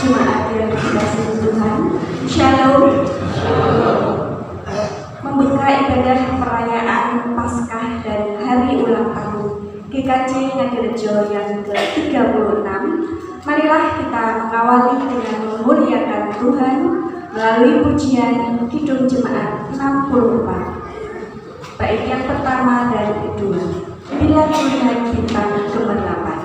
Jemaat yang dikasihi Tuhan, Shalom. Membuka ibadah perayaan Paskah dan Hari Ulang Tahun GKJ Ngadirejo yang ke-36, marilah kita mengawali dengan memuliakan Tuhan melalui pujian Kidung Jemaat 64, bait yang pertama dan kedua, Bila Tuhan Bintang Gemerlapan.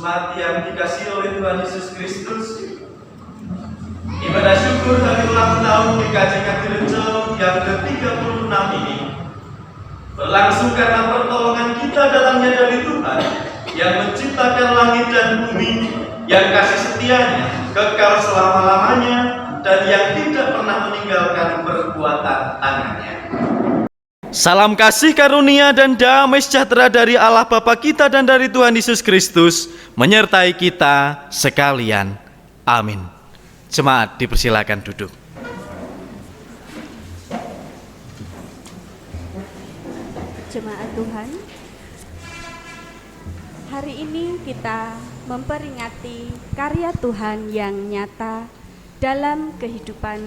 Jemaat yang dikasihi oleh Tuhan Yesus Kristus, ibadah syukur hari ulang tahun GKJ Ngadirejo yang ke-36 ini berlangsung karena pertolongan kita datangnya dari Tuhan yang menciptakan langit dan bumi, yang kasih setianya kekal selama-lamanya dan yang tidak pernah meninggalkan perbuatan tangannya. Salam kasih karunia dan damai sejahtera dari Allah Bapa kita dan dari Tuhan Yesus Kristus menyertai kita sekalian. Amin. Jemaat dipersilakan duduk. Jemaat Tuhan, hari ini kita memperingati karya Tuhan yang nyata dalam kehidupan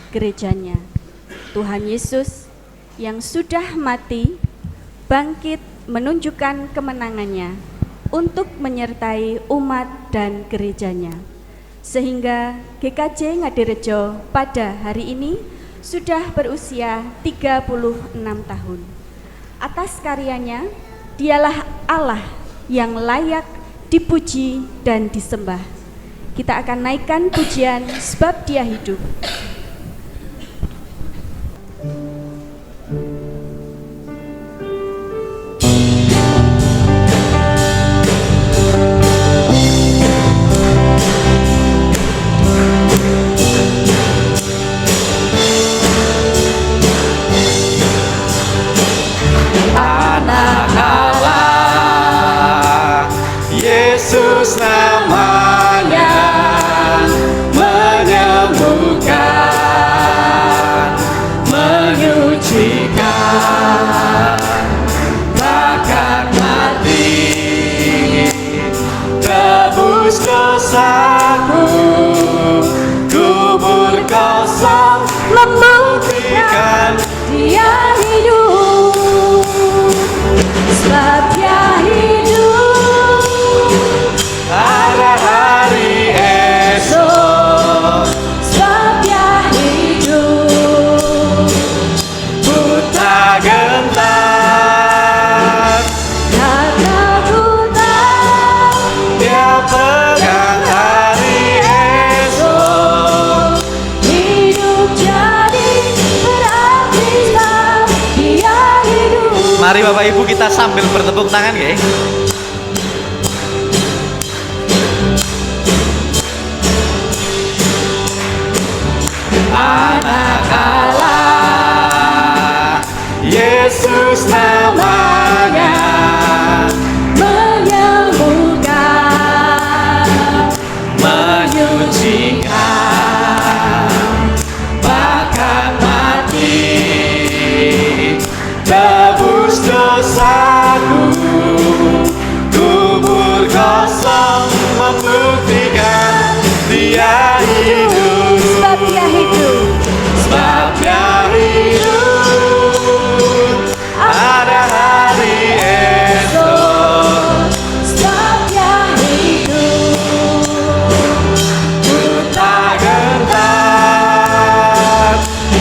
gerejanya. Tuhan Yesus yang sudah mati, bangkit menunjukkan kemenangannya untuk menyertai umat dan gerejanya. Sehingga GKJ Ngadirejo pada hari ini sudah berusia 36 tahun. Atas karyanya, dialah Allah yang layak dipuji dan disembah. Kita akan naikkan pujian sebab Dia hidup. Yesus namanya menyembuhkan, menyucikan, bahkan mati tebus dosaku, kubur kosong membuktikan Dia hidup, sebab Dia hidup. ada hari esok, Sebab Dia hidup, buta gentar, karena ku tahu dia pegang hari esok. hidup jadi berarti sebab Dia hidup. Mari Bapak Ibu kita sambil bertepuk tangan ya. Anak Allah, Yesus namanya Menyembuhkan, menyucikan, bahkan mati tebus dosaku, kubur kosong membuktikan Dia hidup. sebab Dia hidup. Sebab Dia hidup, ada hari esok. Sebab Dia hidup, Buta gentar,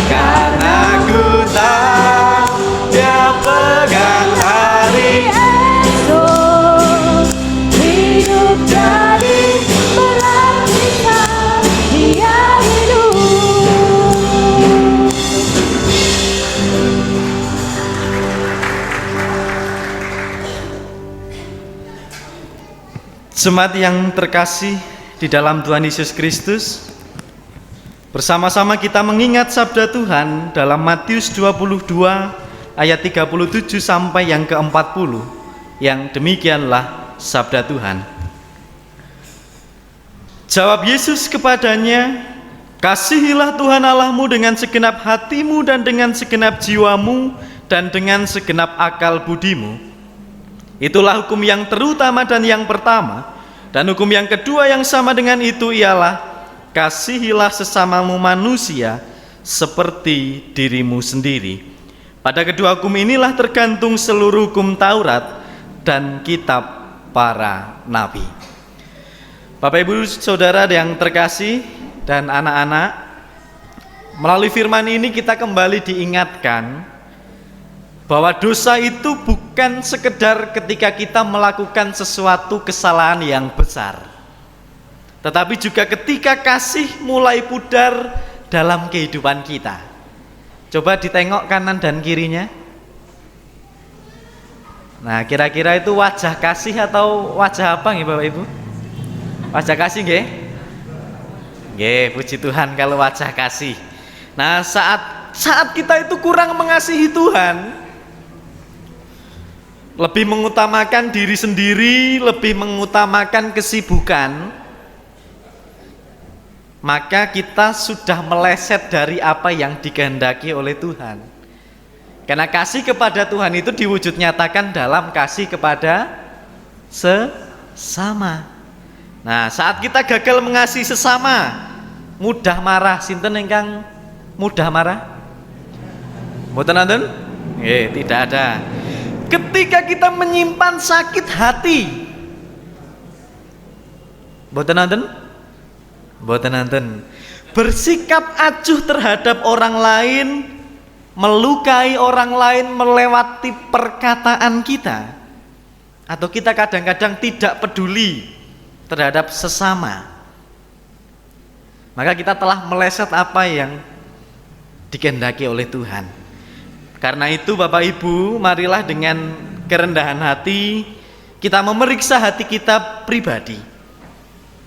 karena ku tahu Dia pegang hari esok hidup jadi berarti sebab Dia hidup. Jemaat yang terkasih di dalam Tuhan Yesus Kristus, bersama-sama kita mengingat sabda Tuhan dalam Matius 22 ayat 37 sampai yang ke-40, yang demikianlah sabda Tuhan. Jawab Yesus kepadanya, "Kasihilah Tuhan Allahmu dengan segenap hatimu dan dengan segenap jiwamu dan dengan segenap akal budimu. Itulah hukum yang terutama dan yang pertama. Dan hukum yang kedua yang sama dengan itu ialah, kasihilah sesamamu manusia seperti dirimu sendiri. Pada kedua hukum inilah tergantung seluruh hukum Taurat dan kitab para nabi." Bapak Ibu Saudara yang terkasih dan anak-anak, melalui firman ini kita kembali diingatkan bahwa dosa itu bukan sekedar ketika kita melakukan sesuatu kesalahan yang besar, tetapi juga ketika kasih mulai pudar dalam kehidupan kita. Coba ditengok kanan dan kirinya. Nah, kira-kira itu wajah kasih atau wajah apa nih Bapak Ibu? Wajah kasih nggih? Nggih, puji Tuhan kalau wajah kasih. Nah, saat kita itu kurang mengasihi Tuhan, lebih mengutamakan diri sendiri, lebih mengutamakan kesibukan, maka kita sudah meleset dari apa yang dikehendaki oleh Tuhan. Karena kasih kepada Tuhan itu diwujud nyatakan dalam kasih kepada sesama. Nah, saat kita gagal mengasihi sesama, mudah marah. Sinten ingkang mudah marah? Mboten nonton? Tidak ada. Ketika kita menyimpan sakit hati, mboten nonton? Mboten nonton. Bersikap acuh terhadap orang lain, melukai orang lain melewati perkataan kita, atau kita kadang-kadang tidak peduli terhadap sesama, maka kita telah meleset apa yang dikehendaki oleh Tuhan. Karena itu Bapak Ibu, marilah dengan kerendahan hati kita memeriksa hati kita pribadi.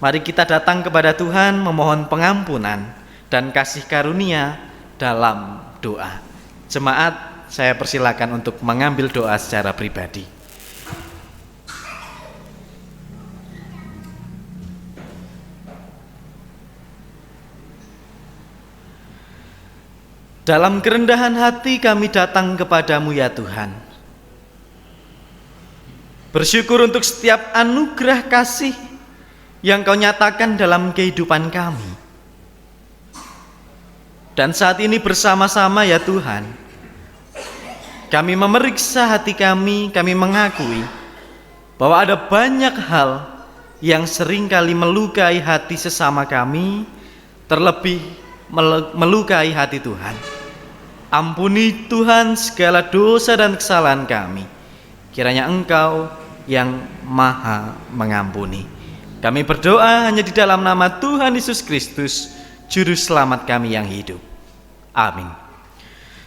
Mari kita datang kepada Tuhan memohon pengampunan dan kasih karunia dalam doa. Jemaat, saya persilakan untuk mengambil doa secara pribadi. Dalam kerendahan hati kami datang kepadamu ya Tuhan. Bersyukur untuk setiap anugerah kasih yang Kau nyatakan dalam kehidupan kami. Dan saat ini bersama-sama ya Tuhan, kami memeriksa hati kami mengakui bahwa ada banyak hal yang seringkali melukai hati sesama kami, terlebih melukai hati Tuhan. Ampuni Tuhan segala dosa dan kesalahan kami. Kiranya Engkau yang Maha Mengampuni. Kami berdoa hanya di dalam nama Tuhan Yesus Kristus, Juru Selamat kami yang hidup. Amin.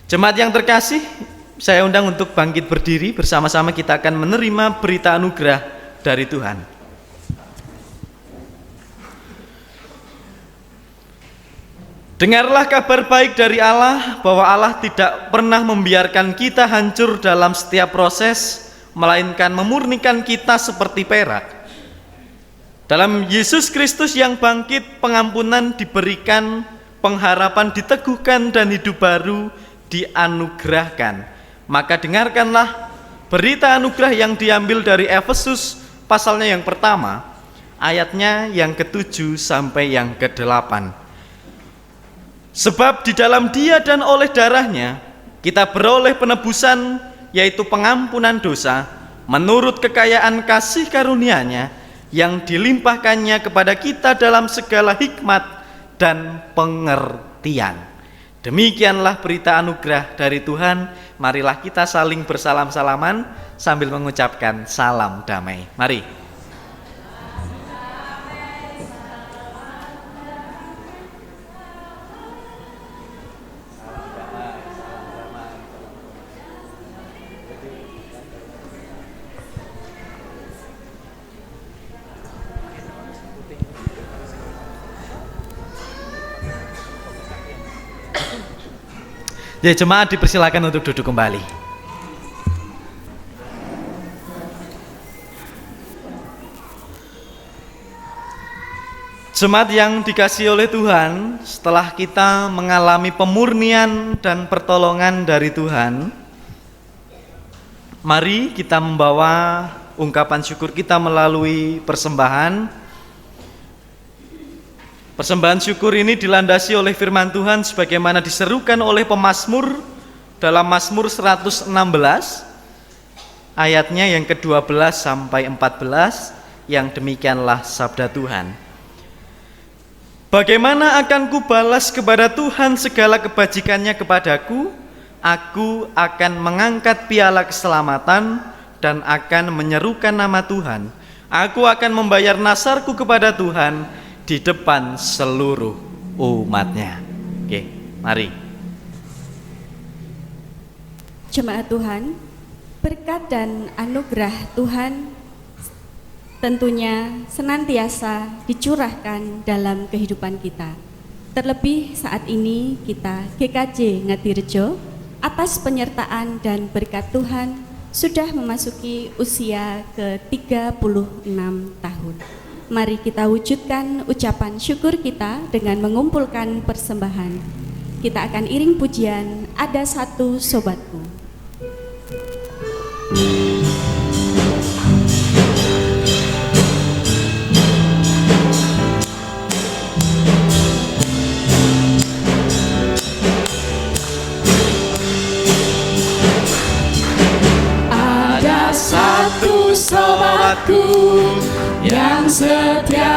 Jemaat yang terkasih, saya undang untuk bangkit berdiri. Bersama-sama kita akan menerima berita anugerah dari Tuhan. Dengarlah kabar baik dari Allah, bahwa Allah tidak pernah membiarkan kita hancur dalam setiap proses, melainkan memurnikan kita seperti perak. Dalam Yesus Kristus yang bangkit, pengampunan diberikan, pengharapan diteguhkan, dan hidup baru dianugerahkan. Maka dengarkanlah berita anugerah yang diambil dari Efesus pasalnya yang pertama, ayatnya yang ke-7 sampai yang ke-8. Sebab di dalam Dia dan oleh darahnya kita beroleh penebusan, yaitu pengampunan dosa, menurut kekayaan kasih karunia-Nya yang dilimpahkannya kepada kita dalam segala hikmat dan pengertian. Demikianlah berita anugerah dari Tuhan. Marilah kita saling bersalam-salaman sambil mengucapkan salam damai. Mari. Ya, jemaat dipersilakan untuk duduk kembali. Jemaat yang dikasihi oleh Tuhan, setelah kita mengalami pemurnian dan pertolongan dari Tuhan, mari kita membawa ungkapan syukur kita melalui persembahan. Persembahan syukur ini dilandasi oleh firman Tuhan sebagaimana diserukan oleh pemazmur dalam Mazmur 116 ayatnya yang ke-12 sampai 14, yang demikianlah sabda Tuhan. Bagaimana akan kubalas kepada Tuhan segala kebajikannya kepadaku? aku akan mengangkat piala keselamatan dan akan menyerukan nama Tuhan. Aku akan membayar nasarku kepada Tuhan di depan seluruh umatnya. Oke, mari. Jemaat Tuhan, berkat dan anugerah Tuhan tentunya senantiasa dicurahkan dalam kehidupan kita. Terlebih saat ini kita GKJ Ngadirejo atas penyertaan dan berkat Tuhan sudah memasuki usia ke-36 tahun. Mari kita wujudkan ucapan syukur kita dengan mengumpulkan persembahan. Kita akan iring pujian Ada Satu Sobatku. Ada satu sobatku yang setia,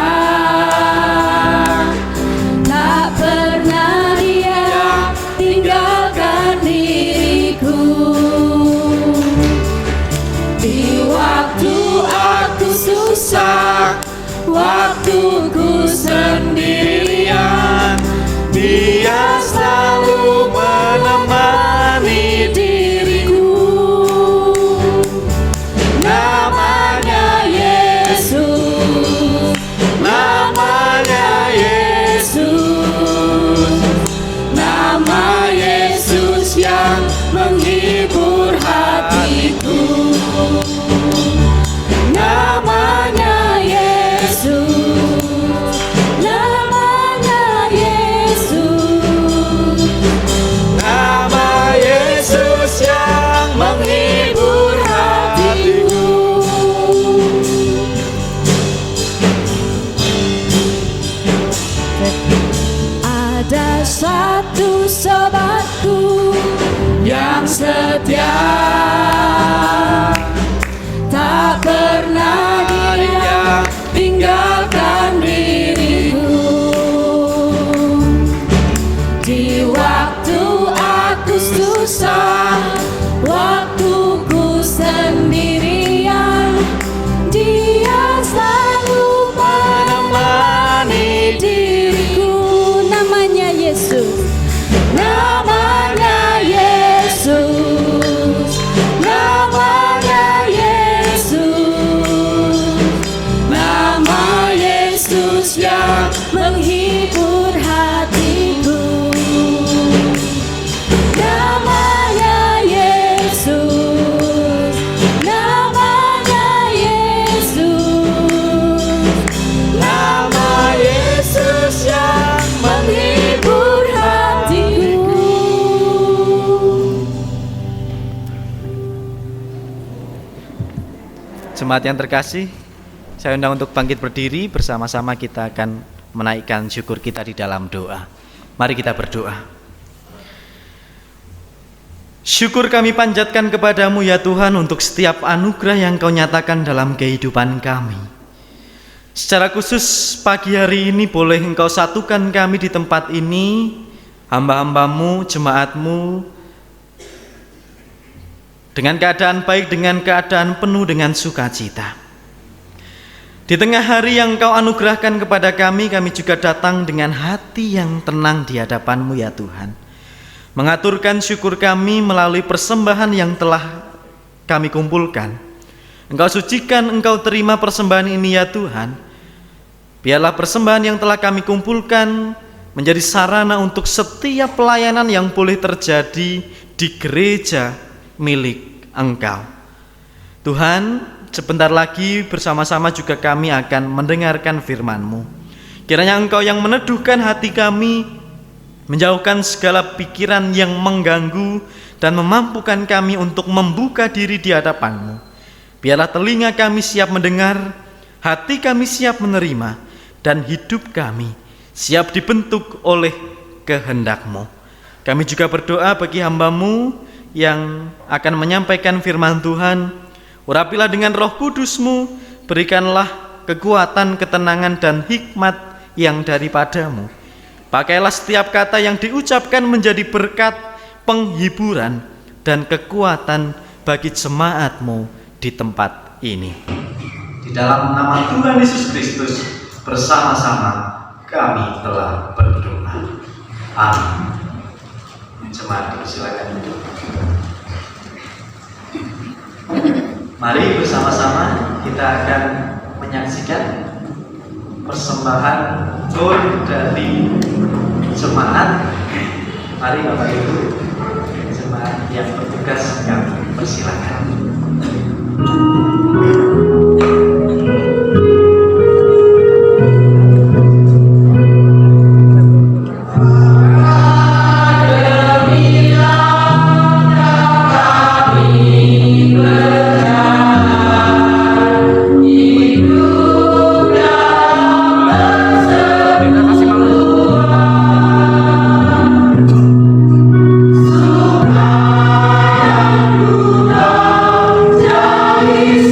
tak pernah dia tinggalkan diriku. Di waktu aku susah, waktuku sendirian, dia selalu menemani diriku. Namanya Yesus, namanya Yesus, nama Yesus yang menghibur hatiku. Namanya Yesus, namanya Yesus, nama Yesus yang menghibur hatiku. Ada satu sobatku yang setia, tak pernah dia tinggalkan diriku. Di waktu aku susah, waktuku sendirian, dia selalu menemani diriku. Namanya Yesus, namanya Yesus, namanya Yesus, nama Yesus yang menghibur hatiku. Namanya Yesus, namanya Yesus, nama Yesus yang menghibur hatiku. Jemaat yang terkasih, saya undang untuk bangkit berdiri, bersama-sama kita akan menaikkan syukur kita di dalam doa. Mari kita berdoa. Syukur kami panjatkan kepadamu ya Tuhan untuk setiap anugerah yang Kau nyatakan dalam kehidupan kami. Secara khusus pagi hari ini boleh Engkau satukan kami di tempat ini, hamba-hambamu, jemaatmu, dengan keadaan baik, dengan keadaan penuh dengan sukacita. Di tengah hari yang Kau anugerahkan kepada kami juga datang dengan hati yang tenang di hadapan-Mu ya Tuhan, mengaturkan syukur kami melalui persembahan yang telah kami kumpulkan. Engkau sucikan, Engkau terima persembahan ini ya Tuhan. Biarlah persembahan yang telah kami kumpulkan menjadi sarana untuk setiap pelayanan yang boleh terjadi di gereja milik Engkau. Tuhan, sebentar lagi bersama-sama juga kami akan mendengarkan firman-Mu. Kiranya Engkau yang meneduhkan hati kami, menjauhkan segala pikiran yang mengganggu dan memampukan kami untuk membuka diri di hadapan-Mu. Biarlah telinga kami siap mendengar, hati kami siap menerima, dan hidup kami siap dibentuk oleh kehendak-Mu. Kami juga berdoa bagi hamba-Mu yang akan menyampaikan firman Tuhan. Urapilah dengan Roh Kudus-Mu, berikanlah kekuatan, ketenangan, dan hikmat yang daripada-Mu. Pakailah setiap kata yang diucapkan menjadi berkat, penghiburan, dan kekuatan bagi jemaat-Mu di tempat ini. Di dalam nama Tuhan Yesus Kristus, bersama-sama kami telah berdoa. Amin. Jemaat, silakan duduk. Mari bersama-sama kita akan menyaksikan persembahan tur dari jemaat. Mari Bapak Ibu, jemaat yang bertugas kami persilakan. Is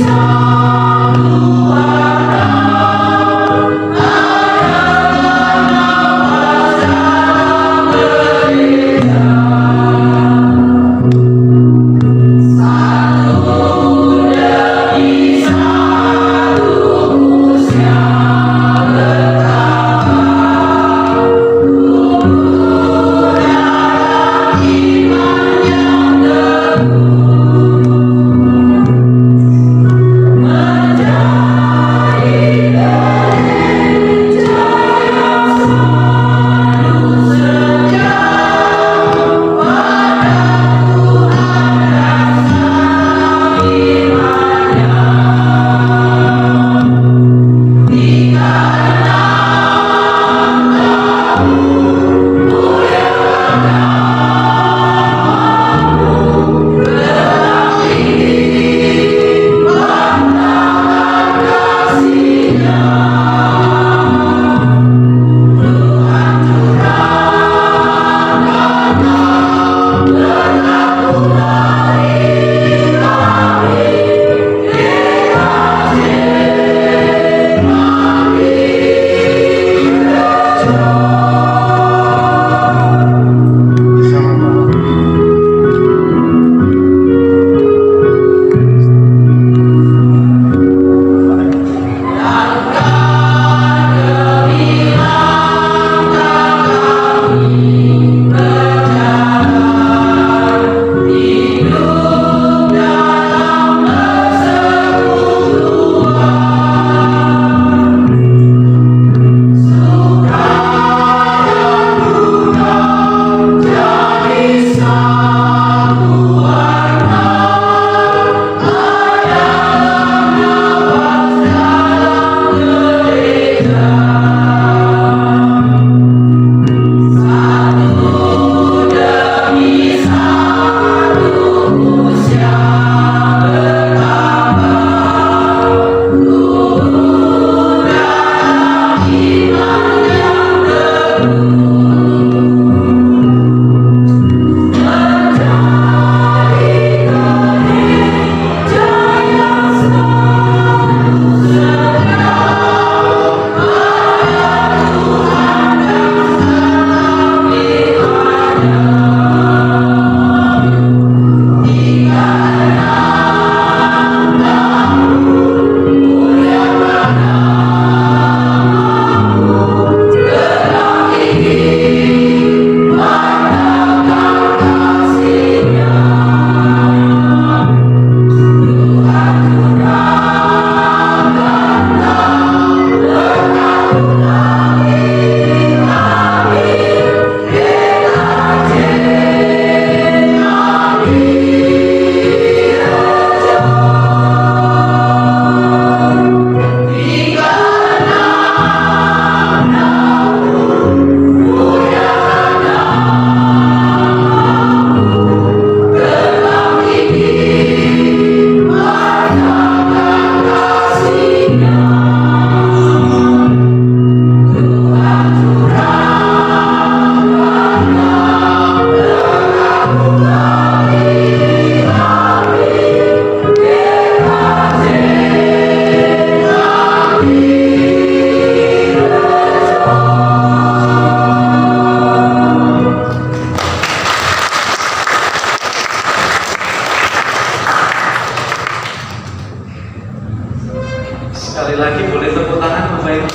Sekali lagi boleh tepuk tangan Bapak Ibu.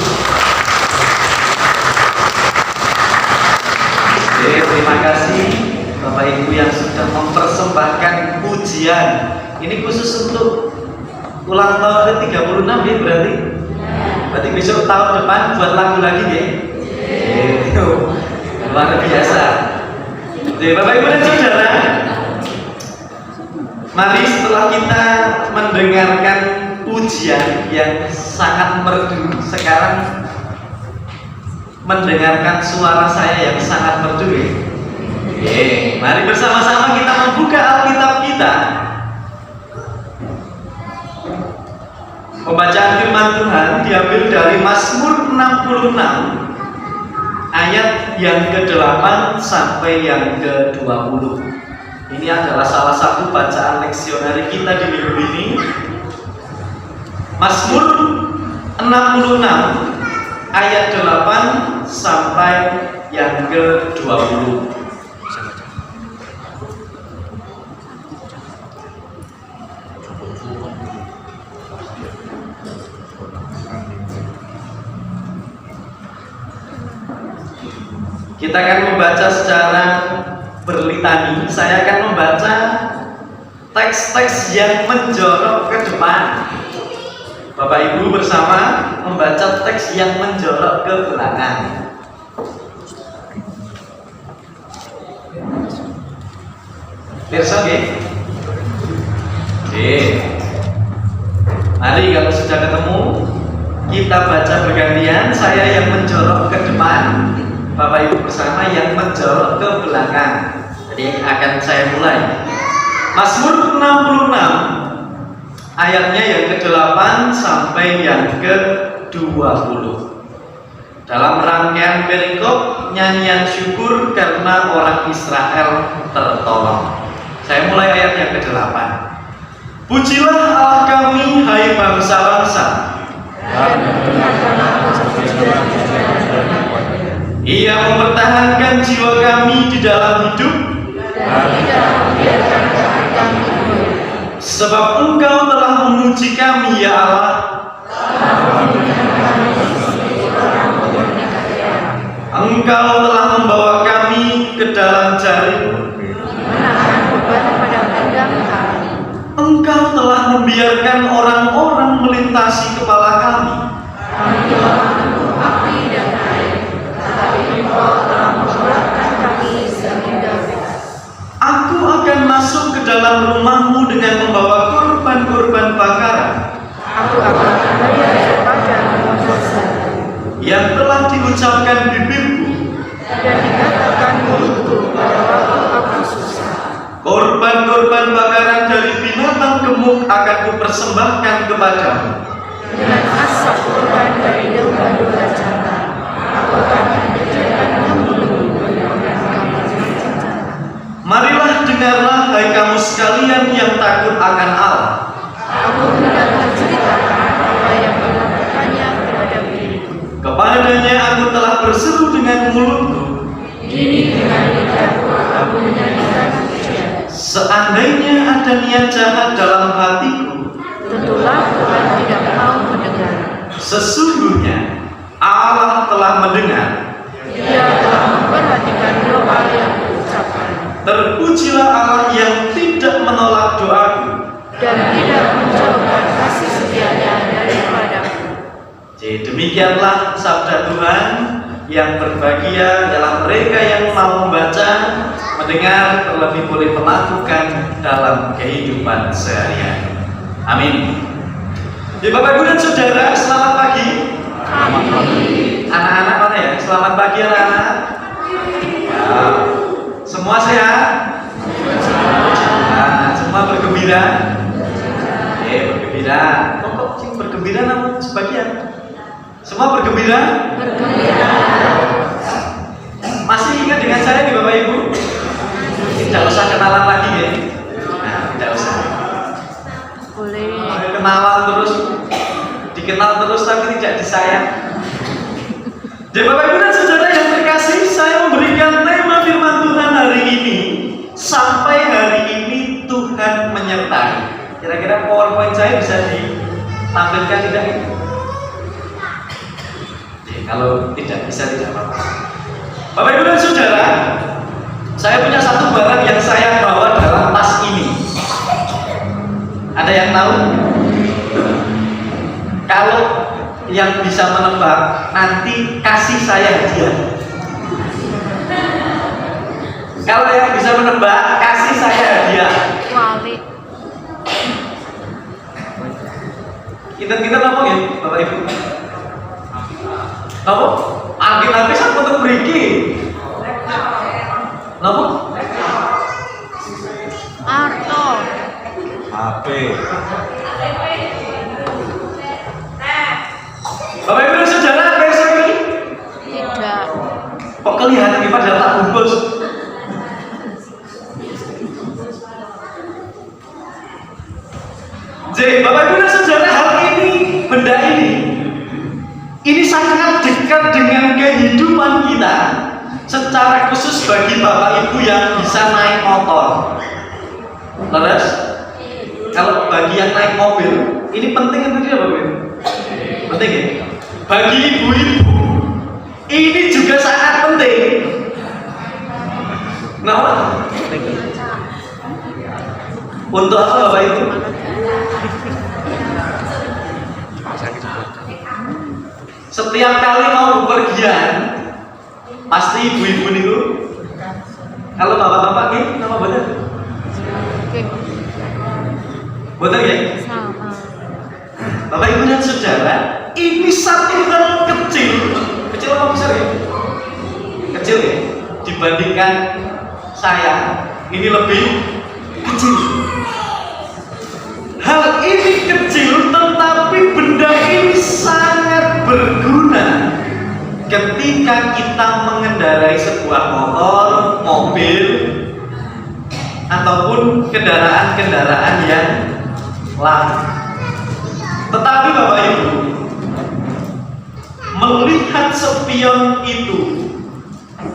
Oke, terima kasih Bapak Ibu yang sudah mempersembahkan pujian. Ini khusus untuk ulang tahun ke-36 ya berarti? Berarti besok tahun depan buat lagu lagi ya? Luar biasa. Oke, Bapak Ibu dan Saudara, mari setelah kita mendengarkan pujian yang sangat merdu, sekarang mendengarkan suara saya yang sangat merdu ya. Oke, mari bersama-sama kita membuka Alkitab kita. Pembacaan firman Tuhan diambil dari Mazmur 66 ayat yang ke-8 sampai yang ke-20. Ini adalah salah satu bacaan leksionari kita di minggu ini. Mazmur 66 ayat 8 sampai yang ke-20. Kita akan membaca secara berlitani. Saya akan membaca teks-teks yang menjorok ke depan. Bapak Ibu bersama membaca teks yang menjorok ke belakang. Pirsa nggih? Oke. Mari kalau sudah ketemu kita baca bergantian. Saya yang menjorok ke depan, Bapak Ibu bersama yang menjorok ke belakang. Jadi akan saya mulai. Mazmur 66 ayatnya yang ke-8 sampai yang ke-20. Dalam rangkaian perikop nyanyian syukur karena orang Israel tertolong. Saya mulai ayat yang ke-8. Pujilah Allah kami, hai bangsa-bangsa. Ia mempertahankan jiwa kami di dalam hidup, sebab Engkau telah memuji kami ya Allah. Engkau telah membawa kami ke dalam jaring. Engkau telah membiarkan orang-orang melintasi kepala kami. Aku akan masuk ke dalam rumahmu dengan membawa korban-korban bakaran. Aku akan membayar kepadamu dosa yang telah diucapkan bibirku dan dikatakan mulutku pada waktu aku susah. Korban-korban bakaran dari binatang gemuk akan kupersembahkan kepadamu. Dengan asap korban dari domba-domba jantan, aku akan menyediakan kemuliaan dengan kami. Marilah dengarlah hai kamu sekalian yang takut akan Allah. Aku hendak menceritakan apa yang dilakukannya terhadap diriku. Kepadanya aku telah berseru dengan mulutku. Kini dengan lidahku aku menyanyikan pujian. Seandainya ada niat jahat dalam hatiku, Tentulah Tuhan tidak mau mendengar. sesungguhnya Allah telah mendengar. Dia telah memperhatikan doa yang kuucapkan Terpujilah Allah yang tidak menolak doaku. dan tidak menjauhkan kasih setianya daripadaku. Jadi demikianlah sabda Tuhan yang berbahagia dalam mereka yang mau membaca, mendengar, terlebih boleh melakukan dalam kehidupan sehari-hari. Amin. Jadi Bapak Ibu dan Saudara, selamat pagi. Anak-anak mana ya? Selamat pagi anak-anak. Wow. Semua sehat? Nah, semua bergembira? Bergembira. Kok sih bergembira namun sebagian? Semua bergembira? Masih ingat dengan saya nih Bapak Ibu? Tidak usah kenalan lagi ya? Nah, tidak usah. Boleh. Kenalan terus, dikenal terus tapi tidak disayang. Jadi Bapak Ibu dan Saudara yang terkasih, saya memberikan tema firman Tuhan hari ini. Sampai hari ini Tuhan menyertai. Kira-kira PowerPoint saya bisa tampilkan tidak ini? Oke, kalau tidak bisa tidak apa-apa. Bapak Ibu dan Saudara, saya punya satu barang yang saya bawa dalam tas ini. Ada yang tahu? Kalau yang bisa menebak, nanti kasih saya hadiah. Kalau yang bisa menebak, kasih saya hadiah. Wali. Kita ngomong ya, Bapak Ibu. Apa? Alkitab bisa untuk beriki. Apa? Arto. HP. Bapak Ibu dan Saudara, besok ini Tidak. kok kelihatan ini padahal tak bungkus. Jadi Bapak Ibu dan Saudara, hal ini, benda ini sangat dekat dengan kehidupan kita. Secara khusus bagi Bapak Ibu yang bisa naik motor. Terus, kalau bagi yang naik mobil, ini penting atau tidak Bapak Ibu? Penting ya? Bagi ibu-ibu, ini juga sangat penting. Kenapa? Untuk apa Bapak Ibu? Setiap kali mau bepergian, pasti ibu-ibu niku. Kalau bapak-bapak nih, nama bener? Bener ya? Sama. Bapak Ibu dan Saudara, ini satu hal kecil apa besar ya? Kecil ya? Dibandingkan saya, ini lebih kecil. Hal ini kecil, tetapi benda ini sangat berguna ketika kita mengendarai sebuah motor, mobil, ataupun kendaraan-kendaraan yang lain. Tetapi Bapak Ibu, melihat spion itu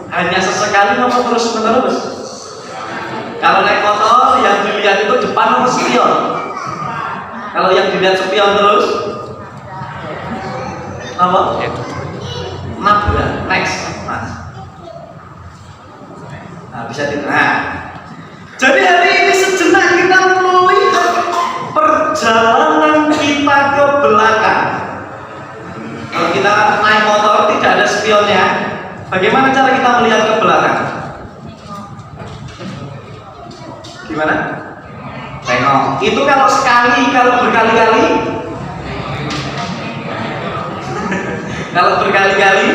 hanya sesekali atau terus menerus? Kalau naik motor yang dilihat itu depan atau spion? Kalau yang dilihat spion terus apa? Nabrak, next, mas. Nah, bisa tidak? Nah, jadi hari ini sejenak kita melihat perjalanan kita ke belakang. Kalau kita naik motor tidak ada spionnya, bagaimana cara kita melihat ke belakang? Gimana? Tengok. Itu kalau sekali, kalau berkali-kali. Kalau berkali-kali,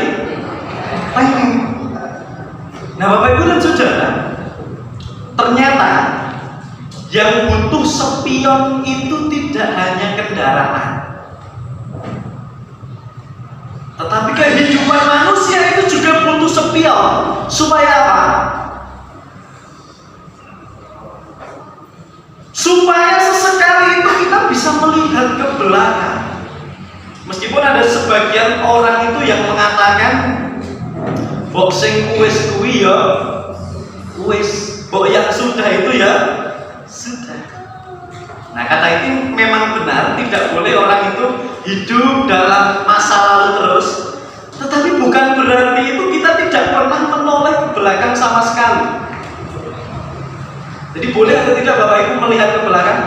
nah Bapak Ibu dan Saudara, ternyata yang butuh spion itu tidak hanya kendaraan, tetapi kehidupan manusia itu juga butuh spion. Supaya apa? Supaya sesekali itu kita bisa melihat ke belakang. Meskipun ada sebagian orang itu yang mengatakan boxing kuis kui ya kuis, bahwa yang sudah itu ya sudah. Nah, kata itu memang benar, tidak boleh orang itu hidup dalam masa lalu terus. Tetapi bukan berarti itu kita tidak pernah menoleh ke belakang sama sekali. Jadi boleh atau tidak Bapak Ibu melihat ke belakang?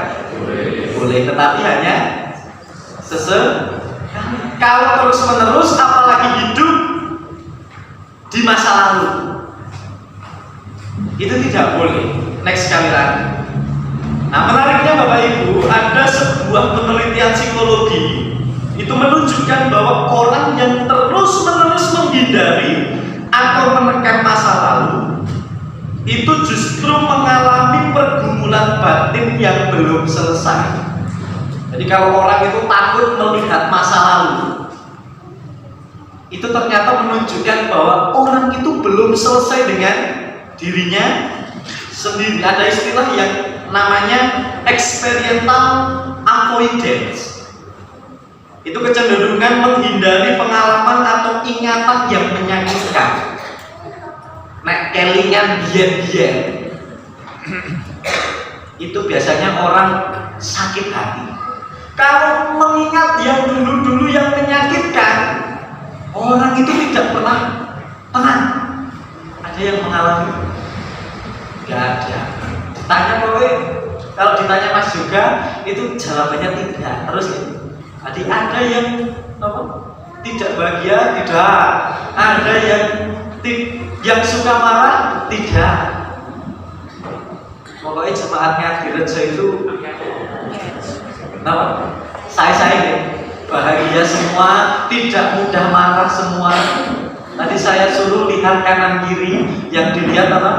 Boleh, tetapi hanya kalau terus menerus, apalagi hidup di masa lalu, itu tidak boleh. Next sekali lagi. Nah, menariknya Bapak Ibu, ada sebuah penelitian psikologi itu menunjukkan bahwa orang yang terus menerus menghindari atau menekan masa lalu itu justru mengalami pergumulan batin yang belum selesai. Jadi kalau orang itu takut melihat masa lalu, itu ternyata menunjukkan bahwa orang itu belum selesai dengan dirinya sendiri. Ada istilah yang namanya experiential avoidance. Itu kecenderungan menghindari pengalaman atau ingatan yang menyakitkan. Nek kelingan biyen-biyen, itu biasanya orang sakit hati. Kalau mengingat yang dulu-dulu yang menyakitkan, orang itu tidak pernah tenang. Ada yang mengalami? Gak ada. Tanya kowe, kalau ditanya Mas juga, itu jawabannya tidak. Terus jadi ada yang apa? Tidak bahagia, tidak. Ada yang suka marah, tidak. Pokoknya jemaatnya Gereja itu apa? Saya ini bahagia semua, tidak mudah marah semua. Tadi saya suruh lihat kanan kiri, yang dilihat apa?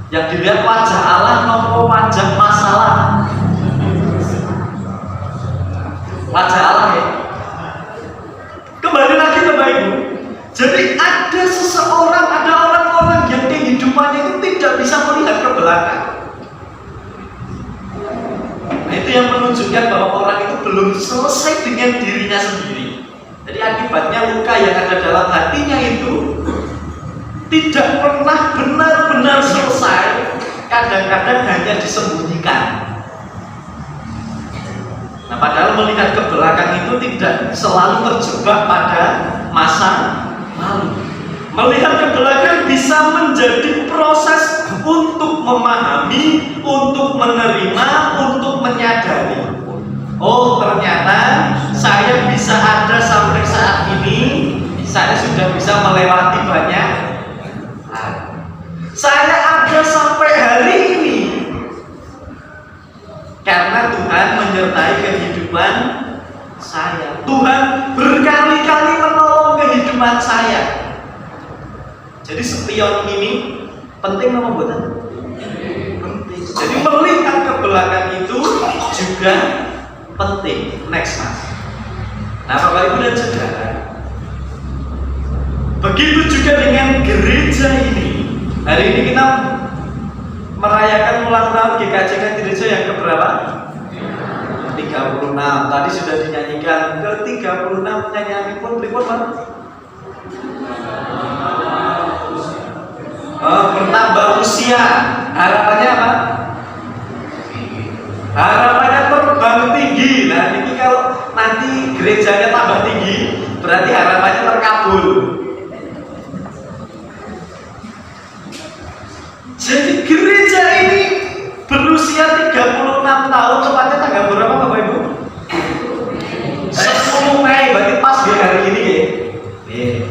Yang dilihat wajah Allah nopo wajah masalah. Wajah Allah ya. Kembali lagi Bapak Ibu. Jadi ada seseorang, ada orang-orang yang kehidupannya itu tidak bisa melihat ke belakang. Nah, itu yang menunjukkan bahwa orang itu belum selesai dengan dirinya sendiri. Jadi akibatnya luka yang ada dalam hatinya itu tidak pernah benar-benar selesai. Kadang-kadang hanya disembunyikan. Nah, padahal melihat ke belakang itu tidak selalu terjebak pada masa lalu. Melihat ke belakang bisa menjadi proses untuk memahami, untuk menerima, untuk menyadari. Oh, ternyata saya bisa ada sampai saat ini. Saya sudah bisa melewati banyak hal. Saya ada sampai hari ini karena Tuhan menyertai kehidupan saya. Tuhan berkali-kali menolong kehidupan saya. Jadi spion ini penting apa buatan? Penting. Jadi melihat ke belakang itu juga penting. Next Mas. Nah Bapak Ibu dan Saudara, begitu juga dengan gereja ini. Hari ini kita merayakan ulang tahun GKJK Gereja yang keberapa? 36. Tadi sudah dinyanyikan ke 36 nyanyian pun Pak. Bertambah usia. Harapannya apa? Harapannya terbang tinggi. Nah ini kalau nanti gerejanya tambah tinggi, berarti harapannya terkabul. Jadi gereja ini berusia 36 tahun, tepatnya tanggal berapa Bapak Ibu? 10 Mei, berarti pas di hari ini ya.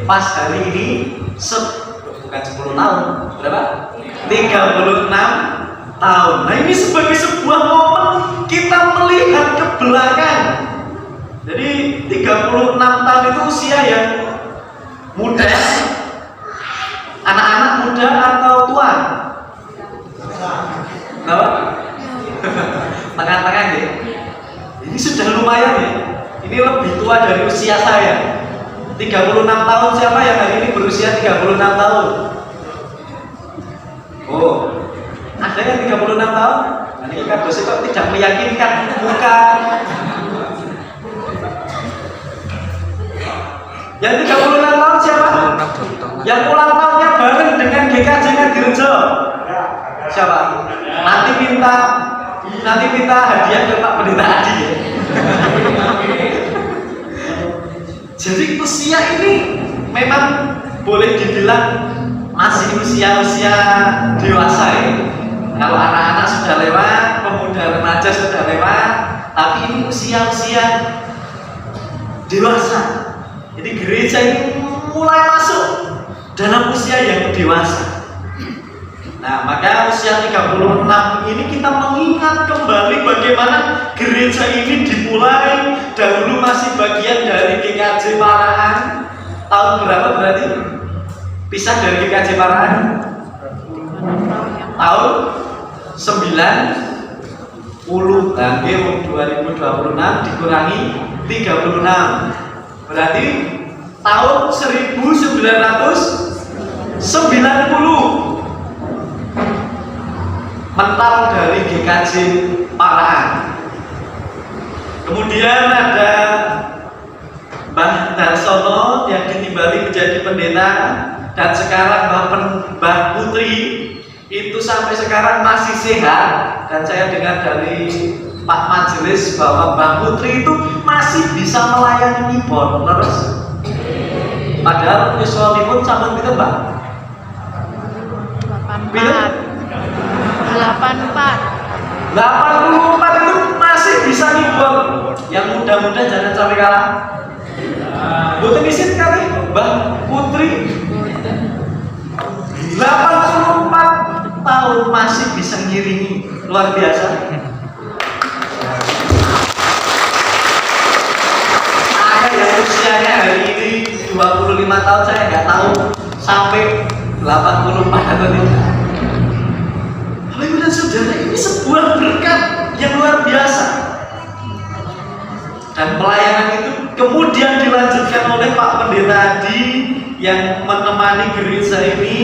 Pas hari ini bukan 10 tahun, berapa? 36 tahun. Nah ini sebagai sebuah momen kita melihat ke belakang. Jadi 36 tahun itu usia yang muda, anak-anak muda atau tua? Kenapa? Tengah-tengah ya. Ini sudah lumayan ya. Ini lebih tua dari usia saya. 36 tahun, siapa yang hari ini berusia 36 tahun? Oh, ada yang 36 tahun? Nanti kita dosen kok tidak meyakinkan muka. Yang 36 tahun siapa? Yang ulang tahunnya bareng dengan GKJK Gereja. Siapa? Nanti minta hadiah ke Pak Pendeta Adi ya. Jadi usia ini memang boleh dibilang masih usia dewasa ya. Kalau anak-anak sudah lewat, pemuda remaja sudah lewat, tapi ini usia dewasa. Jadi gereja ini mulai masuk dalam usia yang dewasa. Nah, maka usia 36 ini kita mengingat kembali bagaimana gereja ini dimulai. Dahulu masih bagian dari GKJ Parahan. Tahun berapa berarti? Pisah dari GKJ Parahan? Tahun 90. Nanti 2026 dikurangi 36. Berarti tahun 1990. Mental dari GKJ Parahan. Kemudian ada Mbah Darsono yang ditimbali menjadi pendeta, dan sekarang Mbah Putri itu sampai sekarang masih sehat, dan saya dengar dari Pak Majelis bahwa Mbak Putri itu masih bisa melayani keyboard, terus padahal visualipun sampun pinten, Mbak? 84 itu masih bisa keyboard. Yang muda-muda jangan sampai kalah. Boten isin kali Mbak Putri 84 tahun masih bisa ngiringi, luar biasa. Saya yang usianya hari ini 25 tahun, saya nggak tahu sampai 84 atau tidak. Bapak Ibu dan Saudara, ini sebuah berkat yang luar biasa. Dan pelayanan itu kemudian dilanjutkan oleh Pak Pendeta Adi yang menemani gereja ini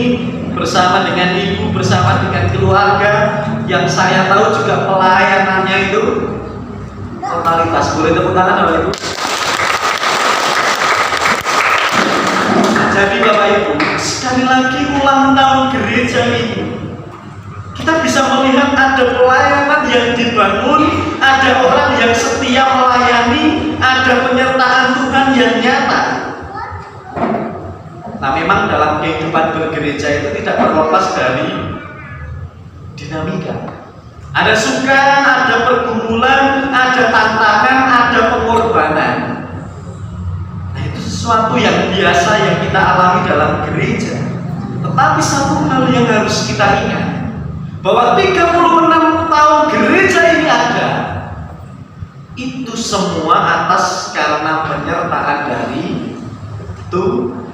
bersama dengan ibu, bersama dengan keluarga, yang saya tahu juga pelayanannya itu totalitas. Boleh tepuk tangan Bapak Ibu? Jadi Bapak Ibu, sekali lagi ulang tahun gereja ini, kita bisa melihat ada pelayanan yang dibangun, ada orang yang setia melayani, ada penyertaan Tuhan yang nyata. Nah, memang dalam kehidupan bergereja itu tidak terlepas dari dinamika. Ada suka, ada pergumulan, ada tantangan, ada pengorbanan. Nah, itu sesuatu yang biasa yang kita alami dalam gereja. Tetapi satu hal yang harus kita ingat, bahwa 36 tahun gereja ini ada, itu semua atas karena penyertaan dari Tuhan.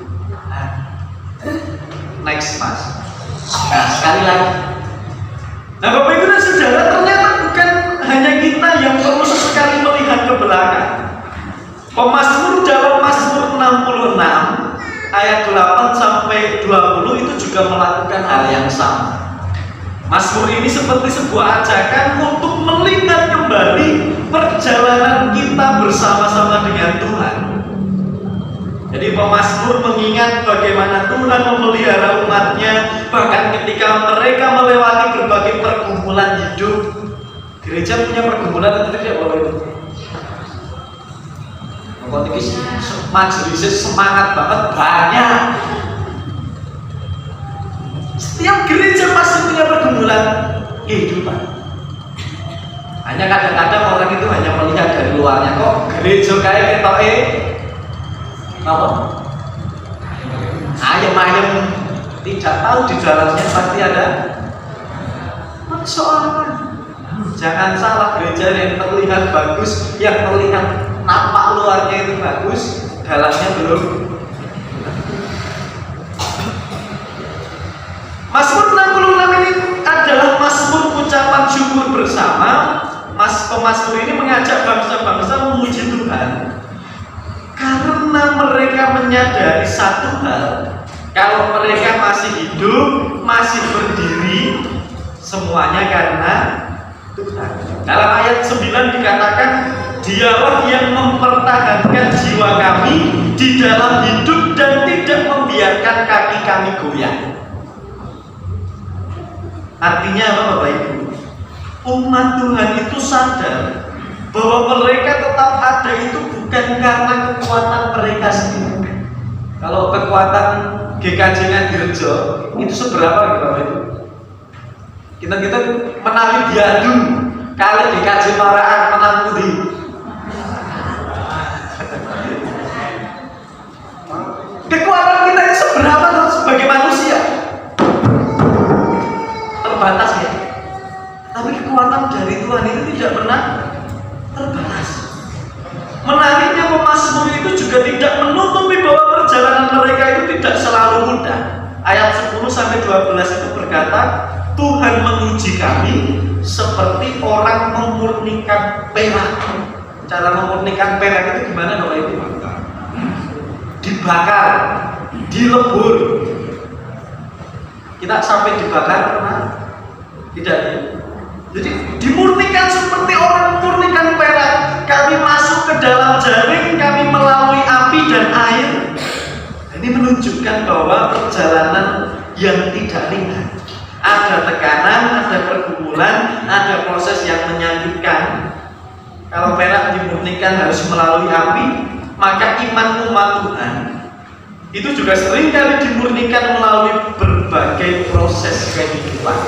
Next Mas. Nah, sekali lagi. Nah, Bapak Ibu dan Saudara, ternyata bukan hanya kita yang perlu sesekali melihat ke belakang. Pemazmur dalam Mazmur 66 ayat 8 sampai 20 itu juga melakukan hal yang sama. Mazmur ini seperti sebuah ajakan untuk melihat kembali perjalanan kita bersama-sama dengan Tuhan. Jadi pemazmur mengingat bagaimana Tuhan memelihara umatnya, bahkan ketika mereka melewati berbagai pergumulan hidup. Gereja punya pergumulan atau tidak Bapak Ibu? Majelisnya semangat banget, banyak. Setiap gereja pasti punya pergumulan kehidupan. Hanya kadang-kadang orang itu hanya melihat dari luarnya, kok gereja kayak ketoke apa? Ayam-ayam, tidak tahu di dalamnya pasti ada persoalan. Jangan salah, gereja yang terlihat bagus, yang terlihat nampak luarnya itu bagus, dalamnya belum. Mazmur 66 ini adalah mazmur ucapan syukur bersama. Pemazmur ini mengajak bangsa-bangsa memuji Tuhan karena mereka menyadari satu hal, kalau mereka masih hidup, masih berdiri, semuanya karena Tuhan. Dalam ayat 9 dikatakan, Dialah yang mempertahankan jiwa kami di dalam hidup dan tidak membiarkan kaki kami goyah. Artinya apa Bapak Ibu? Umat Tuhan itu sadar bahwa mereka tetap ada itu bukan karena kekuatan mereka sendiri. Kalau kekuatan GKJ Ngadirejo itu seberapa gitu Bapak Ibu? Kita menari diadu kali GKJ Maraan menang budi. Kekuatan kita itu seberapa sebagai manusia? Terbatas ya. Tapi kekuatan dari Tuhan itu tidak pernah terbatas. Menariknya pemazmur itu juga tidak menutupi bahwa perjalanan mereka itu tidak selalu mudah. Ayat 10 sampai 12 itu berkata, Tuhan menguji kami seperti orang memurnikan perak. Cara memurnikan perak itu gimana Bapak Ibu? Dibakar, dilebur. Kita sampai dibakar pernah? Tidak ya? Jadi dimurnikan seperti orang memurnikan perak. Kami masuk ke dalam jaring, kami melalui api dan air. Ini menunjukkan bahwa perjalanan yang tidak ringan. ada tekanan, ada pergumulan, ada proses yang menyakitkan. Kalau perak dimurnikan harus melalui api, maka iman umat Tuhan itu juga sering kali dimurnikan melalui berbagai proses kehidupan.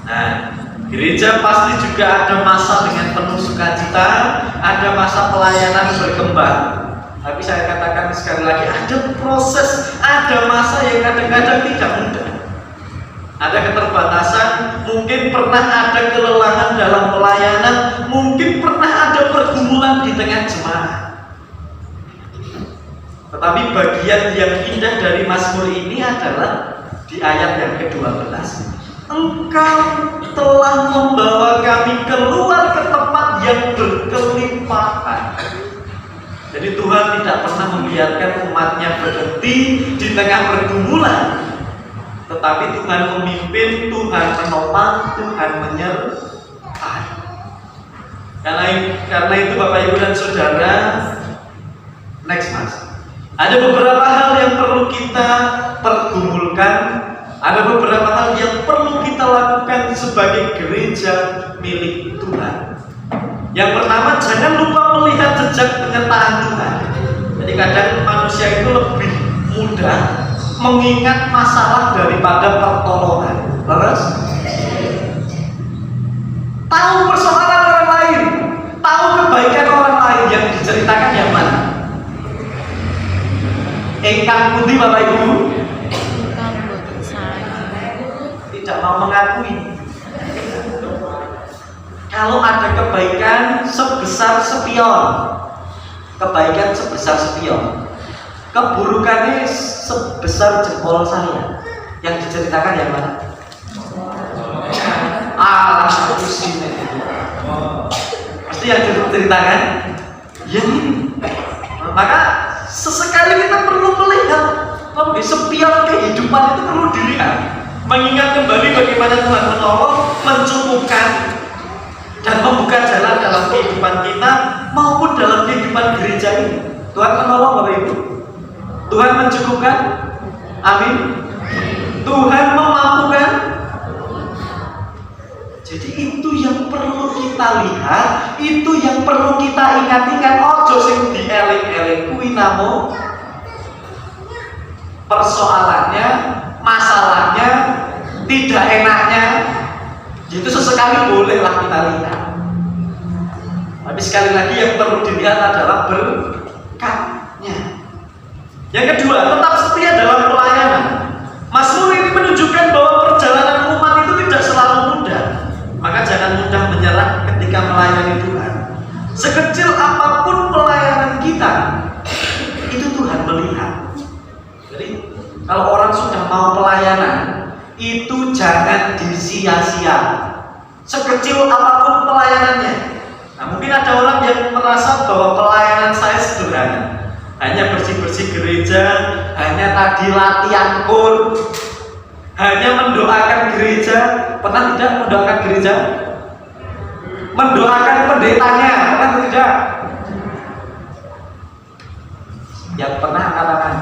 Nah, gereja pasti juga ada masa dengan penuh sukacita, ada masa pelayanan berkembang. Tapi saya katakan sekali lagi, ada proses, ada masa yang kadang-kadang tidak mudah. Ada keterbatasan, mungkin pernah ada kelelahan dalam pelayanan, mungkin pernah ada pergumulan di tengah jemaat. Tetapi bagian yang indah dari Mazmur ini adalah di ayat yang ke-12. Engkau telah membawa kami keluar ke tempat yang berkelimpahan. Jadi Tuhan tidak pernah membiarkan umatnya berhenti di tengah pergumulan. Tetapi Tuhan memimpin, Tuhan menopang, Tuhan menyertai. Karena itu Bapak Ibu dan Saudara, next Mas, ada beberapa hal yang perlu kita pergumulkan, ada beberapa hal yang perlu kita lakukan sebagai gereja milik Tuhan. Yang pertama, jangan lupa melihat jejak penyertaan Tuhan. Jadi kadang manusia itu lebih mudah mengingat masalah daripada pertolongan. Terus tahu persoalan orang lain, tahu kebaikan orang lain yang diceritakan yang mana? Engkang pundi Bapak Ibu? Tidak mau mengakui. Kalau ada kebaikan sebesar spion, kebaikan sebesar spion, keburukannya sebesar jempol saya, yang diceritakan yang mana? Pusing. Pasti yang diceritakan yang ini. Maka sesekali kita perlu melihat spion kehidupan itu perlu dilihat, mengingat kembali bagaimana Tuhan menolong, mencukupkan dan membuka jalan dalam kehidupan kita maupun dalam kehidupan gereja ini. Tuhan menolong Bapak Ibu, Tuhan mencukupkan, amin. Tuhan memampukan. Jadi itu yang perlu kita lihat, itu yang perlu kita ingat-ingat. Ojo sing dieling-eling kuwi namung persoalannya, masalahnya, tidak enaknya. Itu sesekali bolehlah kita lihat. Tapi sekali lagi yang perlu dilihat adalah berkatnya. Yang kedua, tetap setia dalam pelayanan. Mazmur ini menunjukkan bahwa perjalanan umat itu tidak selalu mudah. Maka jangan mudah menyerah ketika melayani Tuhan. Sekecil apapun pelayanan kita, itu Tuhan melihat. Jadi kalau orang sudah mau pelayanan, itu jangan disia-sia, sekecil apapun pelayanannya. Nah, mungkin ada orang yang merasa bahwa pelayanan saya sederhana, hanya bersih-bersih gereja, hanya tadi latihan kur, hanya mendoakan gereja. Pernah tidak mendoakan gereja? Mendoakan pendetanya, pernah tidak? Yang pernah katakan.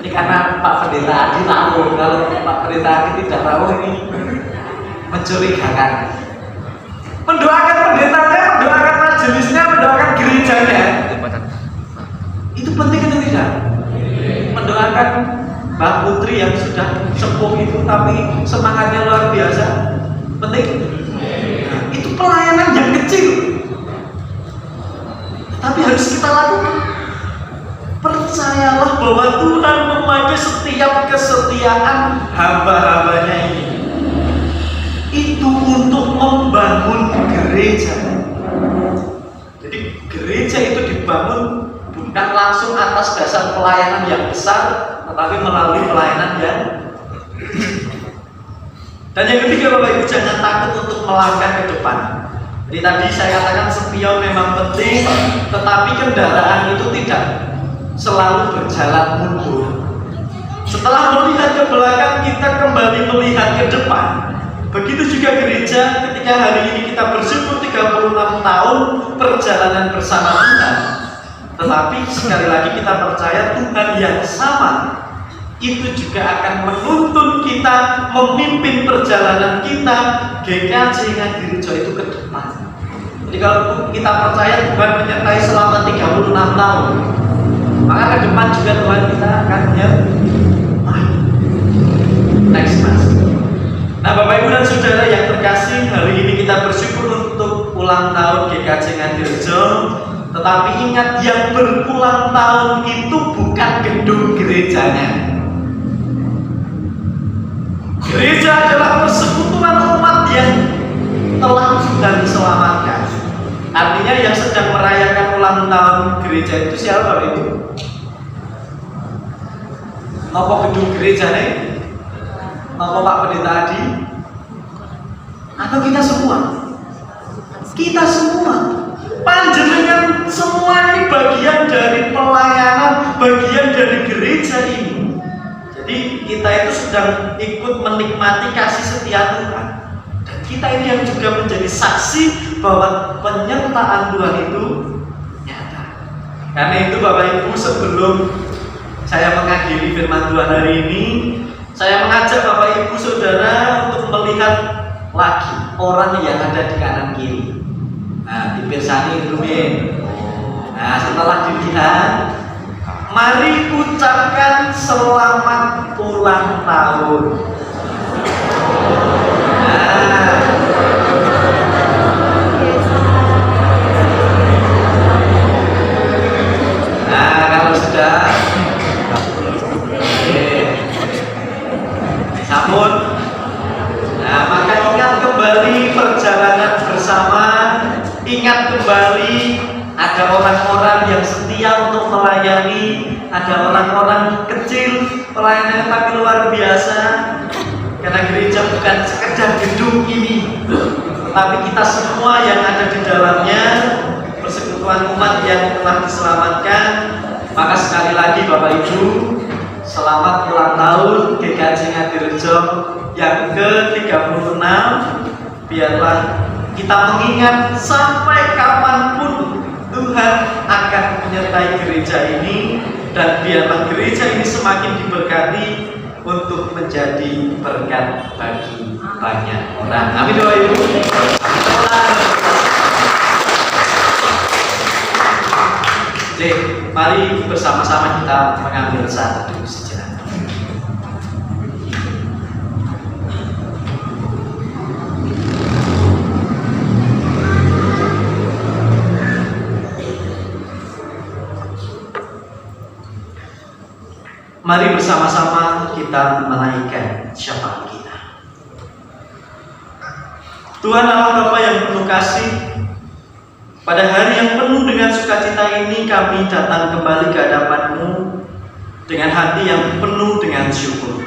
Ini karena Pak Pendeta Adi tahu, kalau Pak Pendeta Adi tidak tahu ini mencurigakan. Mendoakan pendetanya, mendoakan majelisnya, mendoakan gerejanya, itu penting atau tidak? Mendoakan Mbak Putri yang sudah sepuh itu tapi semangatnya luar biasa, penting. Itu pelayanan yang kecil, tapi harus kita lakukan. Percayalah bahwa Tuhan memakai setiap kesetiaan hamba-hambanya ini. Itu untuk membangun gereja. Jadi gereja itu dibangun bukan langsung atas dasar pelayanan yang besar, tetapi melalui pelayanan yang dan yang ketiga Bapak Ibu, jangan takut untuk melangkah ke depan. Jadi tadi saya katakan spion memang penting, tetapi kendaraan itu tidak selalu berjalan mundur. Setelah melihat ke belakang, kita kembali melihat ke depan. Begitu juga gereja, ketika hari ini kita bersyukur 36 tahun perjalanan bersama Tuhan. Tetapi sekali lagi kita percaya Tuhan yang sama itu juga akan menuntun kita, memimpin perjalanan kita GKJ Ngadirejo itu ke depan. Jadi kalau kita percaya Tuhan menyertai selama 36 tahun, maka ke depan juga Tuhan kita akan menyertai. Next mas. Nah Bapak Ibu dan Saudara yang terkasih, hari ini kita bersyukur untuk ulang tahun GKJ Ngadirejo. Tetapi ingat, yang berulang tahun itu bukan gedung gerejanya. Gereja adalah persekutuan umat yang telah dan diselamatkan. Artinya yang sedang merayakan ulang tahun gereja itu siapa itu? Apa gedung gereja nih? Apa Pak Pendeta Adi? Atau kita semua? Kita semua. Panjenengan semua ini bagian dari pelayanan, bagian dari gereja ini. Jadi kita itu sedang ikut menikmati kasih setia Tuhan. Dan kita ini yang juga menjadi saksi bahwa penyertaan Tuhan itu nyata. Karena itu Bapak Ibu, sebelum saya mengakhiri firman Tuhan hari ini, saya mengajak Bapak Ibu Saudara untuk melihat lagi orang yang ada di kanan kiri. Nah, dipirsani rumiyin. Nah, setelah dilihat, mari ucapkan selamat ulang tahun. Nah, kalau sudah sampun. Nah, maka ingat kembali perjalanan bersama. Ingat kembali ada orang-orang yang setia untuk melayani, ada orang-orang kecil pelayanan tapi luar biasa. Karena gereja bukan sekedar gedung ini, tapi kita semua yang ada di dalamnya, persekutuan umat yang telah diselamatkan. Maka sekali lagi Bapak Ibu, selamat ulang tahun GKJ Ngadirejo yang ke-36. Biarlah kita mengingat sampai kapanpun Tuhan akan menyertai gereja ini, dan biarlah gereja ini semakin diberkati untuk menjadi berkat bagi banyak orang. Amin Bapak Ibu. Jadi, mari bersama-sama kita mengambil saat teduh sejenak. Mari bersama-sama kita menaikkan syafaat kita. Tuhan Allah Bapa yang penuh kasih, pada hari yang penuh dengan sukacita ini kami datang kembali ke hadapan-Mu dengan hati yang penuh dengan syukur.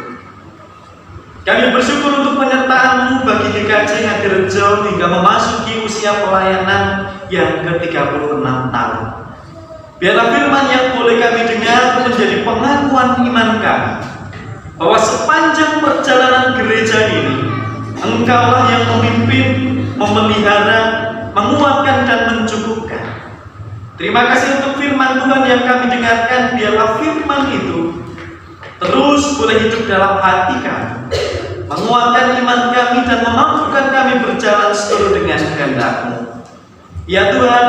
Kami bersyukur untuk penyertaan-Mu bagi GKJ Ngadirejo hingga memasuki usia pelayanan yang ke-36 tahun. Biarlah firman yang boleh kami dengar menjadi pengakuan iman kami bahwa sepanjang perjalanan gereja ini Engkaulah yang memimpin, memelihara, menguatkan dan mencukupkan. Terima kasih untuk firman Tuhan yang kami dengarkan. Biarlah firman itu terus boleh hidup dalam hati kami, menguatkan iman kami dan memampukan kami berjalan seturut dengan kehendak-Mu. Ya Tuhan,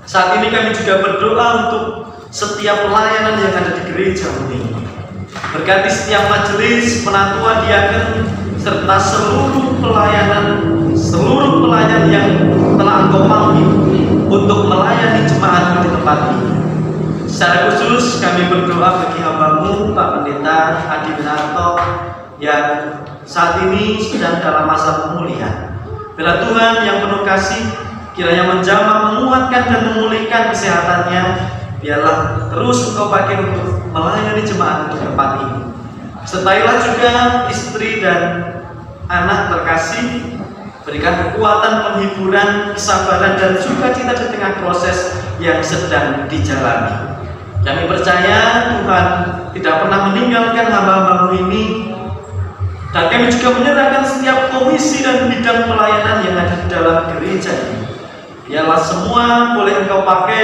saat ini kami juga berdoa untuk setiap pelayanan yang ada di gereja ini. Berkati setiap majelis, penatua, diaken, serta seluruh pelayan yang telah Engkau panggil untuk melayani jemaat di tempat ini. Secara khusus kami berdoa bagi hamba-Mu Pak Pendeta Adi Winarto yang saat ini sedang dalam masa pemulihan. Bila Tuhan yang penuh kasih kiranya menjamah, menguatkan dan memulihkan kesehatannya. Biarlah terus Engkau pakai untuk melayani jemaat di tempat ini. Sertailah juga istri dan anak terkasih, berikan kekuatan, penghiburan, kesabaran dan sukacita di tengah proses yang sedang dijalani. Kami percaya Tuhan tidak pernah meninggalkan hamba-hamba-Mu ini, dan kami juga menyerahkan setiap komisi dan bidang pelayanan yang ada di dalam gereja ini. Biarlah semua boleh Engkau pakai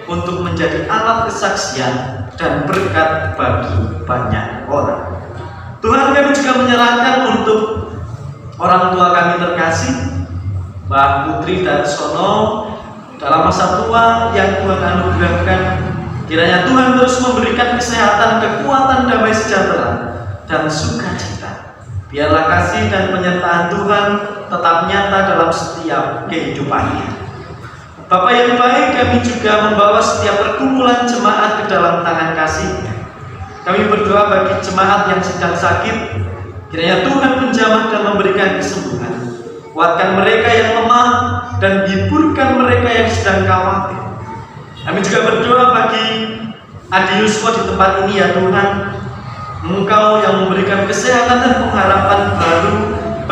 untuk menjadi alat kesaksian dan berkat bagi banyak orang. Tuhan, kami juga menyerahkan untuk orang tua kami terkasih, Mbak Putri dan Sono, dalam masa tua yang Tuhan anugerahkan. Kiranya Tuhan terus memberikan kesehatan, kekuatan, damai sejahtera, dan sukacita. Biarlah kasih dan penyertaan Tuhan tetap nyata dalam setiap kehidupannya. Bapa yang baik, kami juga membawa setiap perkumpulan jemaat ke dalam tangan kasih-Nya. Kami berdoa bagi jemaat yang sedang sakit, kiranya Tuhan menjamah dan memberikan kesembuhan. Kuatkan mereka yang lemah dan hiburkan mereka yang sedang khawatir. Kami juga berdoa bagi Adi Yuswo di tempat ini, ya Tuhan. Engkau yang memberikan kesehatan dan pengharapan baru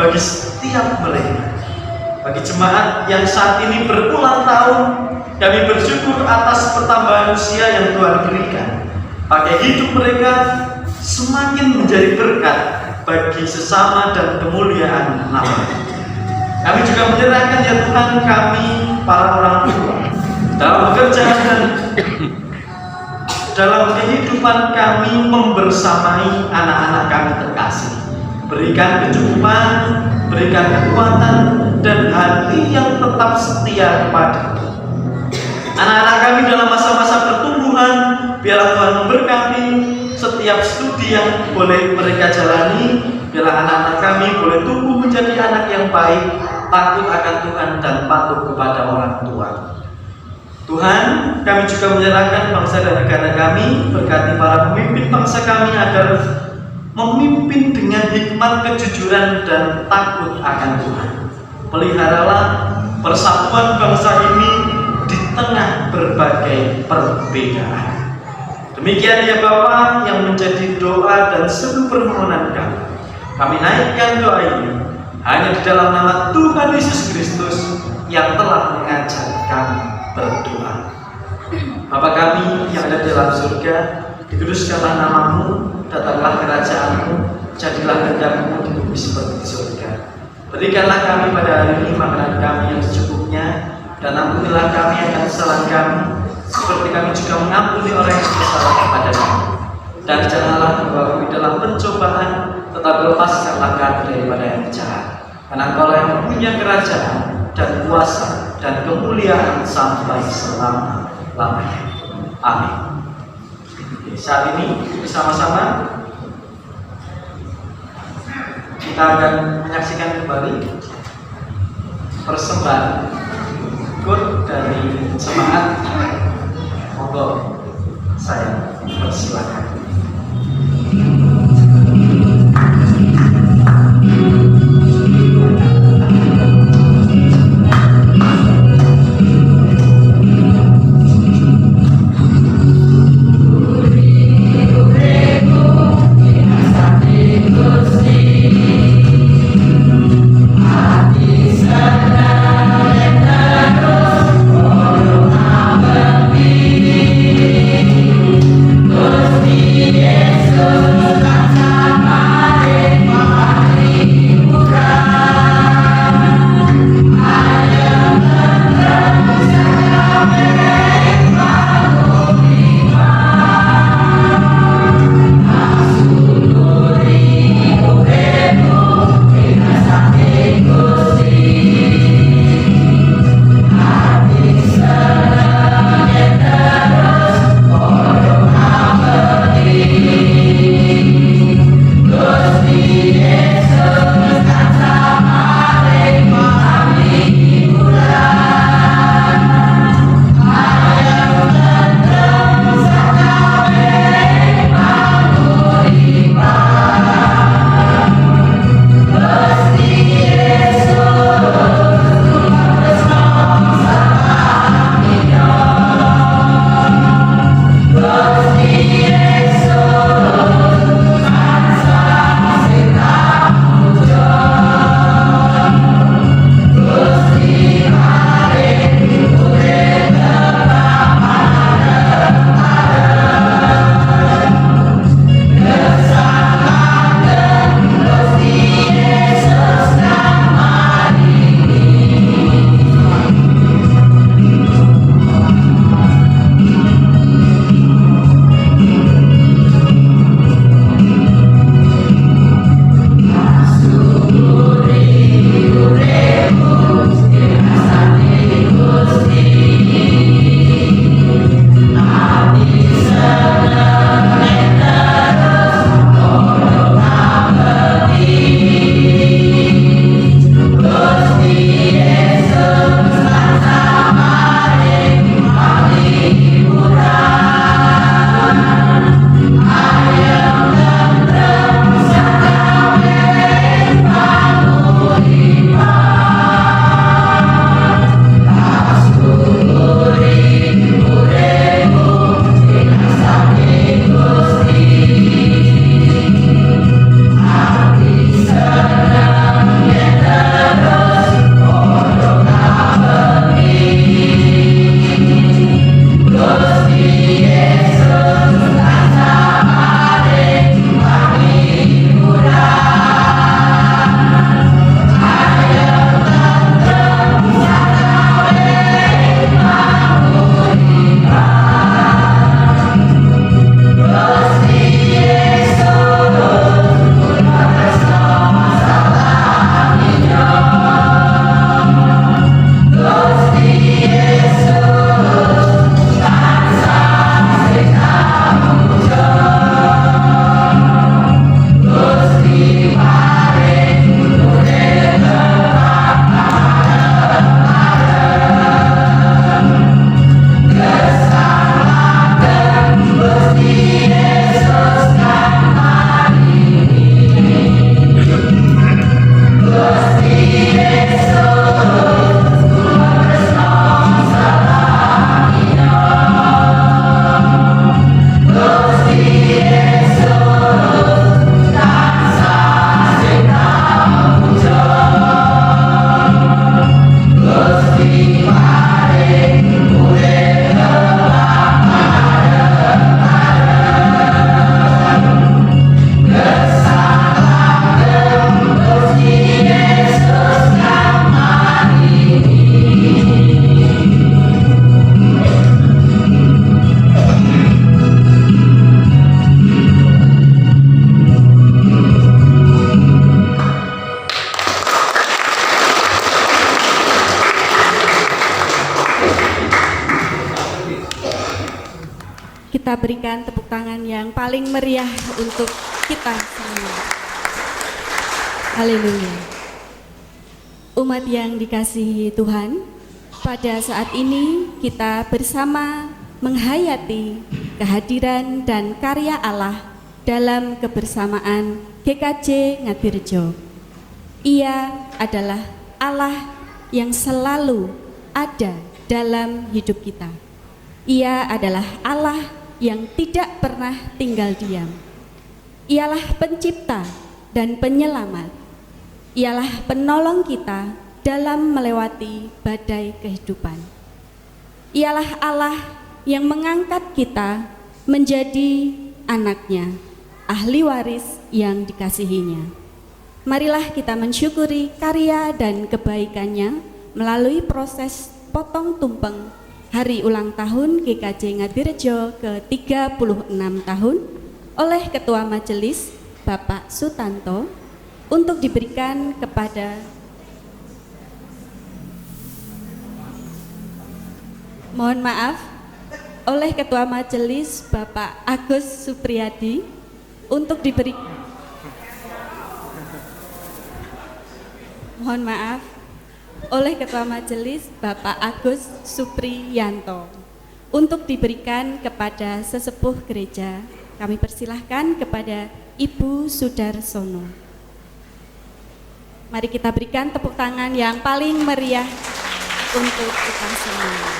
bagi setiap mereka. Bagi jemaat yang saat ini berulang tahun, kami bersyukur atas pertambahan usia yang Tuhan berikan. Pakai hidup mereka semakin menjadi berkat bagi sesama dan kemuliaan nama. Kami juga menyerahkan, ya Tuhan, kami para orang tua dalam pekerjaan dan dalam kehidupan kami membersamai anak-anak kami terkasih. Berikan kecukupan, berikan kekuatan, dan hati yang tetap setia kepada-Mu. Anak-anak kami dalam masa-masa pertumbuhan, biarlah Tuhan memberkati setiap studi yang boleh mereka jalani. Biarlah anak-anak kami boleh tumbuh menjadi anak yang baik, takut akan Tuhan, dan patuh kepada orang tua. Tuhan, kami juga menyerahkan bangsa dan negara kami. Berkati para pemimpin bangsa kami agar memimpin dengan hikmat, kejujuran, dan takut akan Tuhan. Peliharalah persatuan bangsa ini di tengah berbagai perbedaan. Demikian, ya Bapa, yang menjadi doa dan seluruh permohonan kami. Kami naikkan doa ini hanya di dalam nama Tuhan Yesus Kristus yang telah mengajar kami berdoa. Bapa kami yang ada dalam surga, dikuduskanlah nama-Mu, datanglah kerajaan-Mu, jadilah kehendak-Mu di bumi seperti di surga. Berikanlah kami pada hari ini makanan kami yang secukupnya, dan ampunilah kami akan kesalahan kami, seperti kami juga mengampuni orang yang bersalah kepada kami. Dan janganlah membawa kami dalam pencobaan, tetapi lepaskanlah kami daripada yang jahat. Karena Engkau yang mempunyai kerajaan dan kuasa dan kemuliaan sampai selama-lamanya. Amin. Saat ini bersama-sama kita akan menyaksikan kembali persembahan ikut dari jemaat. Monggo saya persilakan. Gusti kita berikan tepuk tangan yang paling meriah untuk kita semua. Haleluya. Umat yang dikasihi Tuhan, pada saat ini kita bersama menghayati kehadiran dan karya Allah dalam kebersamaan GKJ Ngadirejo. Ia adalah Allah yang selalu ada dalam hidup kita. Ia adalah Allah yang tidak pernah tinggal diam. Ialah pencipta dan penyelamat. Ialah penolong kita dalam melewati badai kehidupan. Ialah Allah yang mengangkat kita menjadi anaknya, ahli waris yang dikasihinya. Marilah kita mensyukuri karya dan kebaikannya melalui proses potong tumpeng hari ulang tahun GKJ Ngadirejo ke-36 tahun oleh Ketua Majelis Bapak Sutanto untuk diberikan kepada oleh Ketua Majelis Bapak Agus Supriyadi untuk oleh Ketua Majelis Bapak Agus Supriyanto untuk diberikan kepada sesepuh gereja. Kami persilahkan kepada Ibu Sudarsono. Mari kita berikan tepuk tangan yang paling meriah untuk kita semua.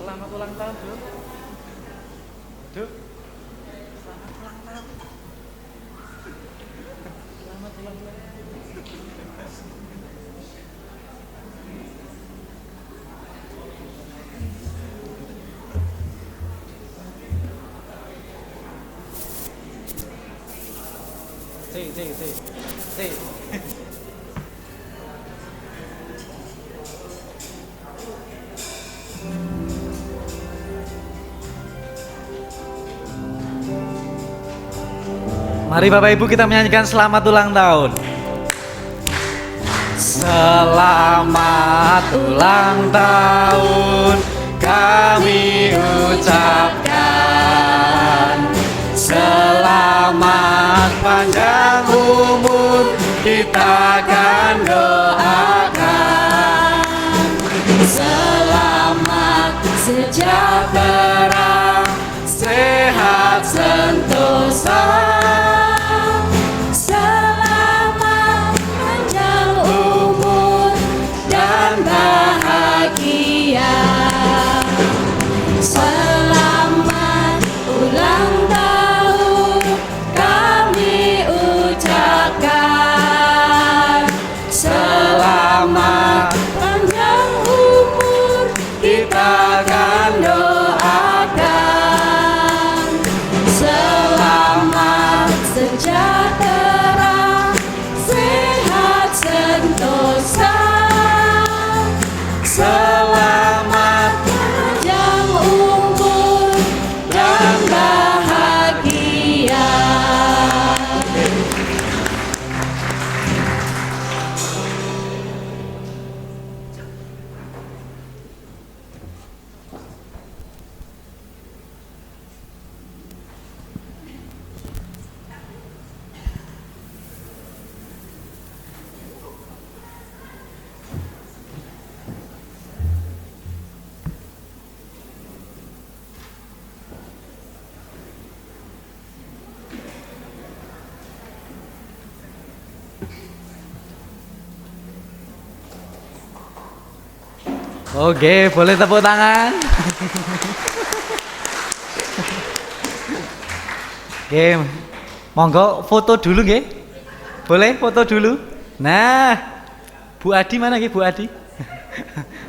Selamat ulang tahun, Duk. Duk. Mari Bapak Ibu kita menyanyikan selamat ulang tahun. Selamat ulang tahun kami ucapkan. Selamat panjang umur kita akan doakan. Selamat sejahtera, sehat sentosa. Selamat ulang tahun kami ucapkan. Selamat panjang umur kita akan doakan. Selamat sejahtera, sehat sentosa. Selamat panjang umur dan bahagia. Oke, boleh tepuk tangan. Oke, monggo foto dulu nggih. Boleh foto dulu. Nah, Bu Adi mana nggih Bu Adi?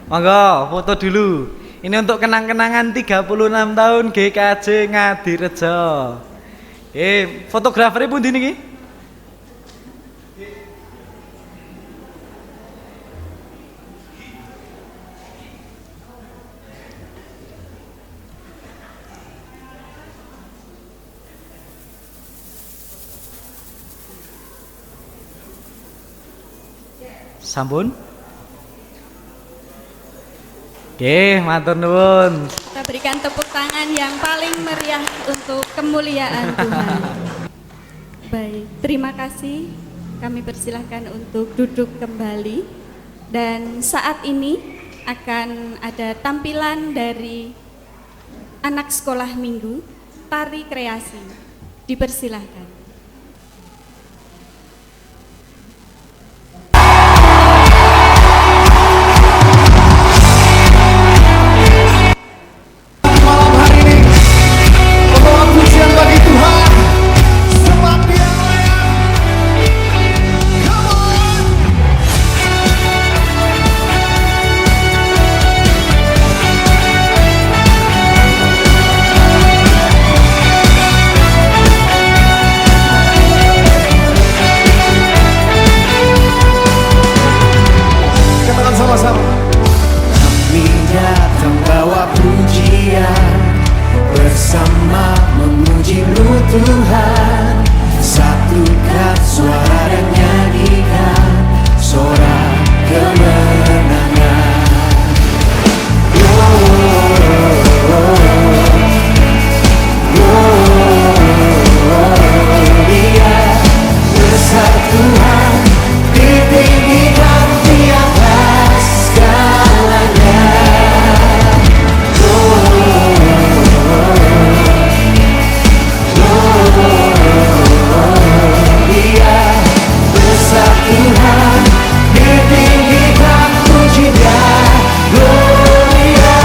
Monggo foto dulu. Ini untuk kenang-kenangan 36 tahun GKJ Ngadirejo. Fotografernya pundi niki? Sampun. Oke, matur nuwun. Kita berikan tepuk tangan yang paling meriah untuk kemuliaan Tuhan. Baik, terima kasih. Kami persilahkan untuk duduk kembali. Dan saat ini akan ada tampilan dari anak sekolah minggu, tari kreasi. Dipersilahkan. Malam hari ini membawa pujian bagi Tuhan sebab Dia layak. Come on. Katakan sama-sama. Kami datang bawa pujian bersama memuji-Mu Tuhan. Satukan suara dan nyanyikan sorak kemenangan. Gloria, besar Tuhan, ditinggikan di atas segalanya. Gloria, besar Tuhan, ditinggikan puji-Nya. Gloria.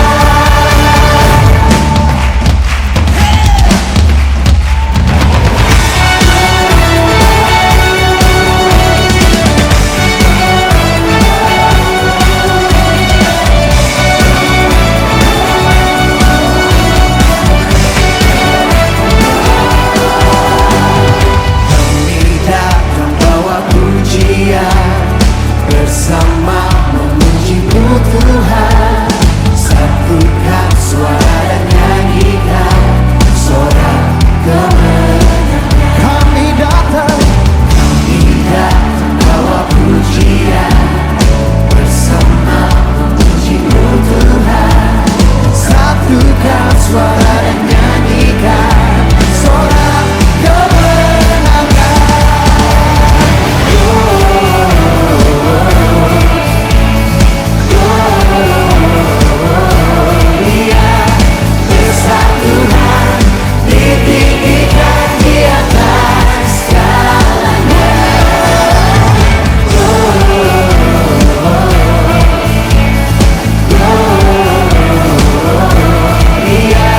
Kami datang bawa pujian bersama memuji-Mu Tuhan. Satukan suara dan nyanyikan sorak kemenangan. Kami datang bawa pujian bersama memuji-Mu Tuhan. Satukan suara dan nyanyikan sorak kemenangan. Gloria, besar Tuhan, ditinggikan di atas segalanya. Gloria,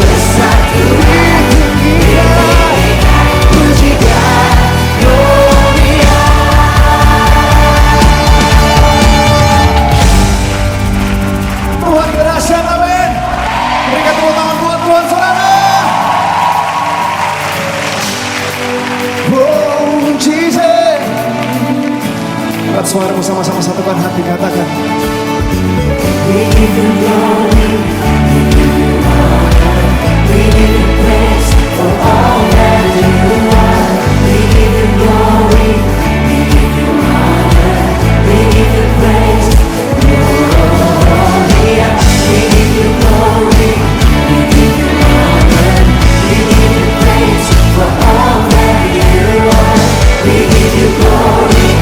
besar Tuhan, ditinggikan puji-Nya. Gloria. Tuhan berdahsyat, amin. Berikan tepuk tangan buat Tuhan, saudara. Oh, Jesus. Angkat suaramu sama-sama, satukan hati, katakan. We give you glory, we give you honor, we give you praise for all that you are. We give you glory, we give you honor, we give you praise. Gloria, we give you glory, we give you honor, we give you praise for all that you are. We give you glory,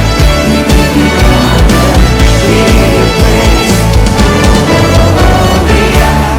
we give you honor, we give you praise. Gloria.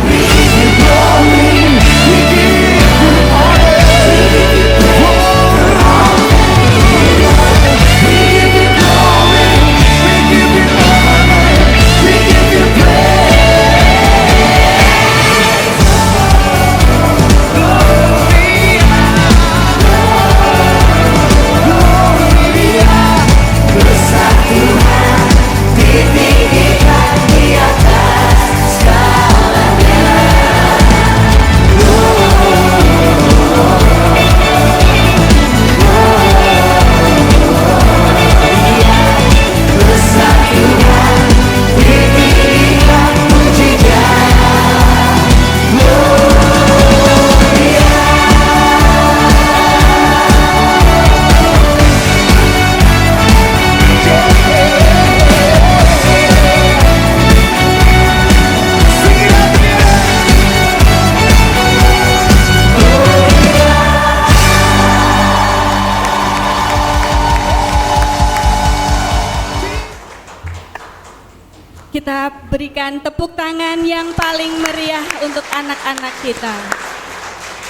kita berikan tepuk tangan yang paling meriah untuk anak-anak kita.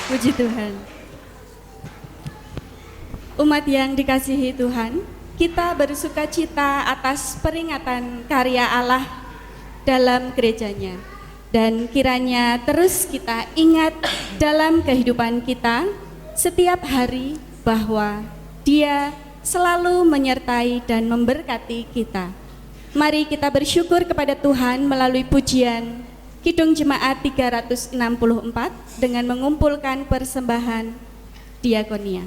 Puji Tuhan. Umat yang dikasihi Tuhan, kita bersuka cita atas peringatan karya Allah dalam gerejanya. Dan kiranya terus kita ingat dalam kehidupan kita setiap hari bahwa Dia selalu menyertai dan memberkati kita. Mari kita bersyukur kepada Tuhan melalui pujian Kidung Jemaat 364 dengan mengumpulkan persembahan diakonia.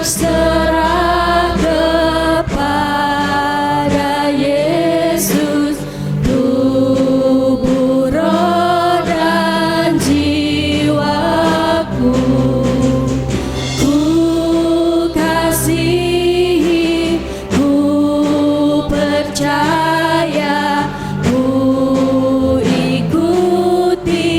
Berserah kepada Yesus, tubuh, roh, dan jiwaku. Ku kasihi, ku percaya, ku ikuti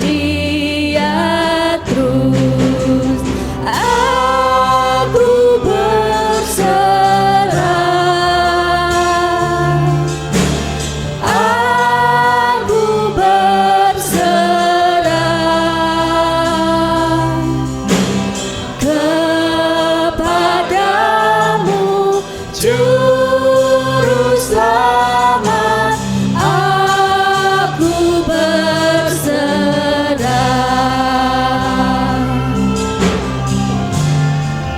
Dia terus. Aku berserah, aku berserah kepadamu, Juru Selamat. Aku berserah.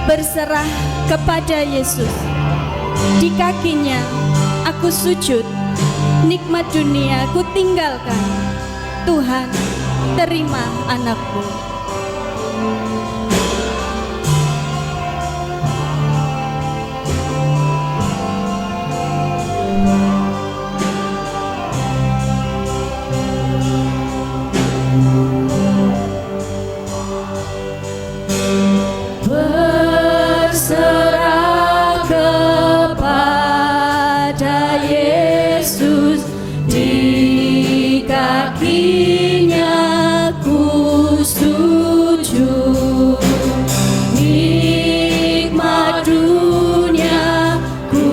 Berserah kepada Yesus. Di kakinya aku sujud, nikmat dunia ku tinggalkan. Tuhan, terima anakku. Berserah kepada Yesus, di kakinya ku sujud. Nikmat dunia ku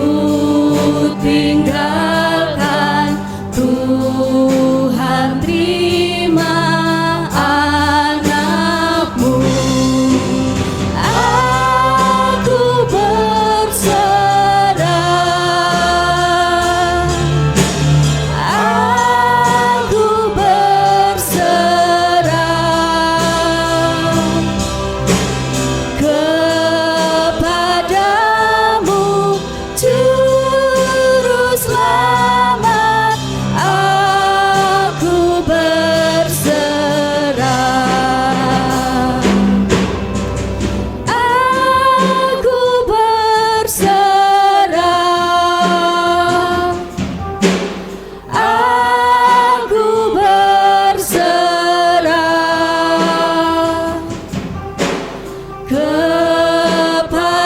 tinggalkan. Tuhan, terima anakmu. Aku berserah, aku berserah kepadamu, Juru Selamat. Aku berserah. Aku berserah, aku berserah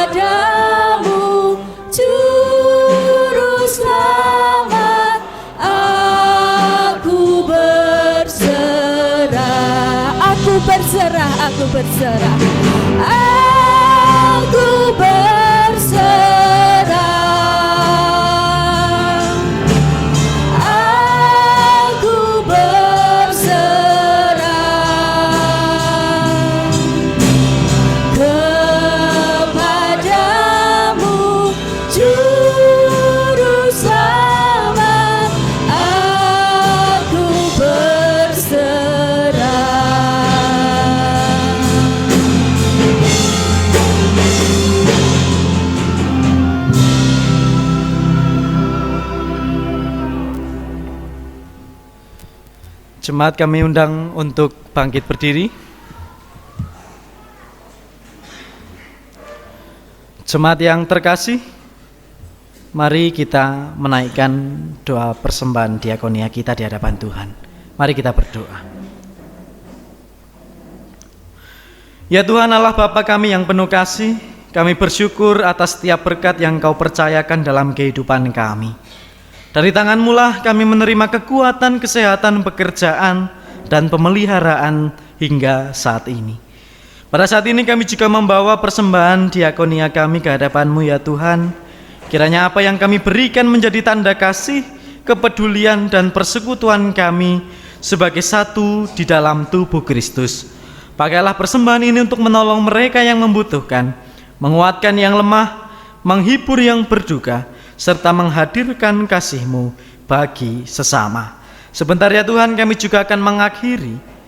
kepadamu, Juru Selamat. Aku berserah, aku berserah, aku berserah. Aku berserah, aku berserah kepadamu, Juru Selamat. Aku Jemaat kami undang untuk bangkit berdiri. Jemaat yang terkasih, mari kita menaikkan doa persembahan diakonia kita di hadapan Tuhan. Mari kita berdoa. Ya Tuhan Allah Bapa kami yang penuh kasih, kami bersyukur atas setiap berkat yang Kau percayakan dalam kehidupan kami. Dari tangan-Mu lah kami menerima kekuatan, kesehatan, pekerjaan, dan pemeliharaan hingga saat ini. Pada saat ini kami juga membawa persembahan diakonia kami ke hadapan-Mu ya Tuhan. Kiranya apa yang kami berikan menjadi tanda kasih, kepedulian, dan persekutuan kami sebagai satu di dalam tubuh Kristus. Pakailah persembahan ini untuk menolong mereka yang membutuhkan, menguatkan yang lemah, menghibur yang berduka, serta menghadirkan kasih-Mu bagi sesama. Sebentar ya Tuhan, kami juga akan mengakhiri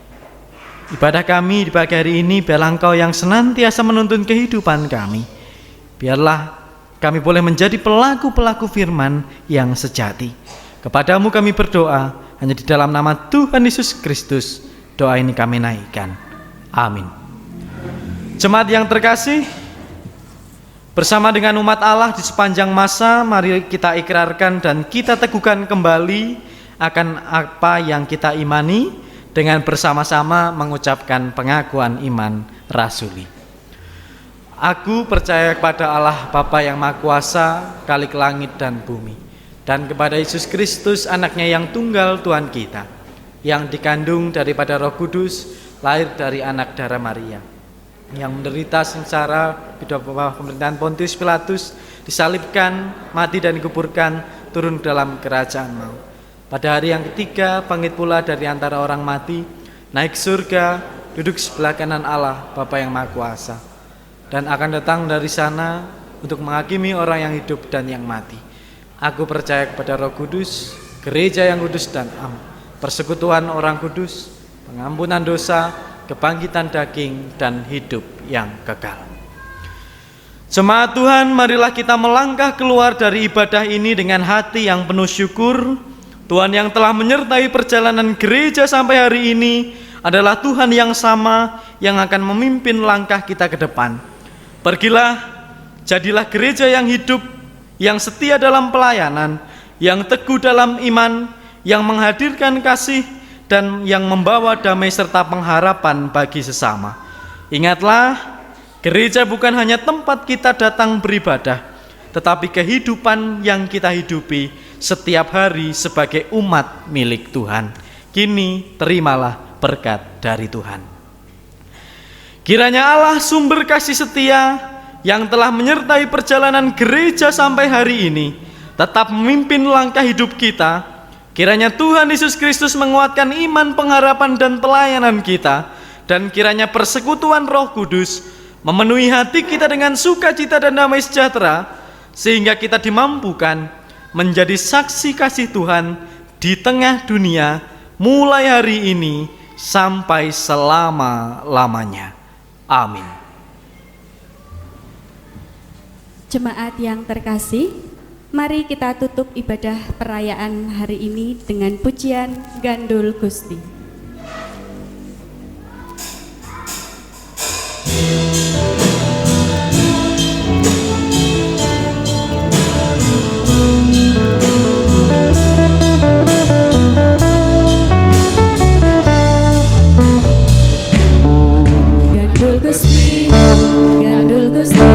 ibadah kami di pagi hari ini. Biarlah Engkau yang senantiasa menuntun kehidupan kami. Biarlah kami boleh menjadi pelaku-pelaku firman yang sejati. Kepadamu kami berdoa, hanya di dalam nama Tuhan Yesus Kristus doa ini kami naikkan. Amin. Jemaat yang terkasih, bersama dengan umat Allah di sepanjang masa, mari kita ikrarkan dan kita teguhkan kembali akan apa yang kita imani dengan bersama-sama mengucapkan pengakuan iman rasuli. Aku percaya kepada Allah Bapa yang Maha Kuasa, Khalik langit dan bumi, dan kepada Yesus Kristus anaknya yang tunggal Tuhan kita, yang dikandung daripada Roh Kudus, lahir dari anak darah Maria, yang menderita sengsara di bawah pemerintahan Pontius Pilatus, disalibkan, mati dan dikuburkan, turun ke dalam kerajaan maut. Pada hari yang ketiga bangkit pula dari antara orang mati, naik surga, duduk sebelah kanan Allah Bapa yang Maha Kuasa, dan akan datang dari sana untuk menghakimi orang yang hidup dan yang mati. Aku percaya kepada Roh Kudus, gereja yang kudus dan am, persekutuan orang kudus, pengampunan dosa, kebangkitan daging, dan hidup yang kekal. Jemaat Tuhan, marilah kita melangkah keluar dari ibadah ini dengan hati yang penuh syukur. Tuhan yang telah menyertai perjalanan gereja sampai hari ini adalah Tuhan yang sama yang akan memimpin langkah kita ke depan. Pergilah, jadilah gereja yang hidup, yang setia dalam pelayanan, yang teguh dalam iman, yang menghadirkan kasih, dan yang membawa damai serta pengharapan bagi sesama. Ingatlah, gereja bukan hanya tempat kita datang beribadah, tetapi kehidupan yang kita hidupi setiap hari sebagai umat milik Tuhan. Kini terimalah berkat dari Tuhan. Kiranya Allah sumber kasih setia yang telah menyertai perjalanan gereja sampai hari ini tetap memimpin langkah hidup kita. Kiranya Tuhan Yesus Kristus menguatkan iman, pengharapan, dan pelayanan kita. Dan kiranya persekutuan Roh Kudus memenuhi hati kita dengan sukacita dan damai sejahtera, sehingga kita dimampukan menjadi saksi kasih Tuhan di tengah dunia mulai hari ini sampai selama-lamanya. Amin. Jemaat yang terkasih, mari kita tutup ibadah perayaan hari ini dengan pujian Gandul Gusti. Gandul Gusti,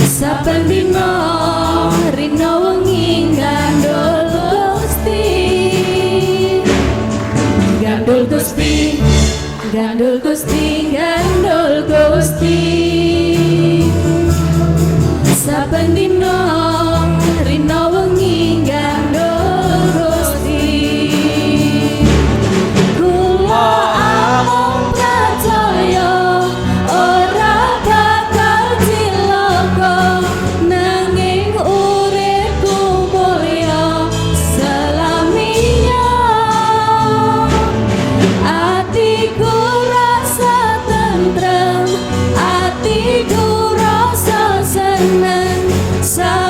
saben dina rina wengi gandul Gusti, gandul Gusti, gandul Gusti, gandul Gusti, saben dina rina wengi gandul Gusti. Sa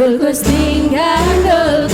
Gandul Gusti gandul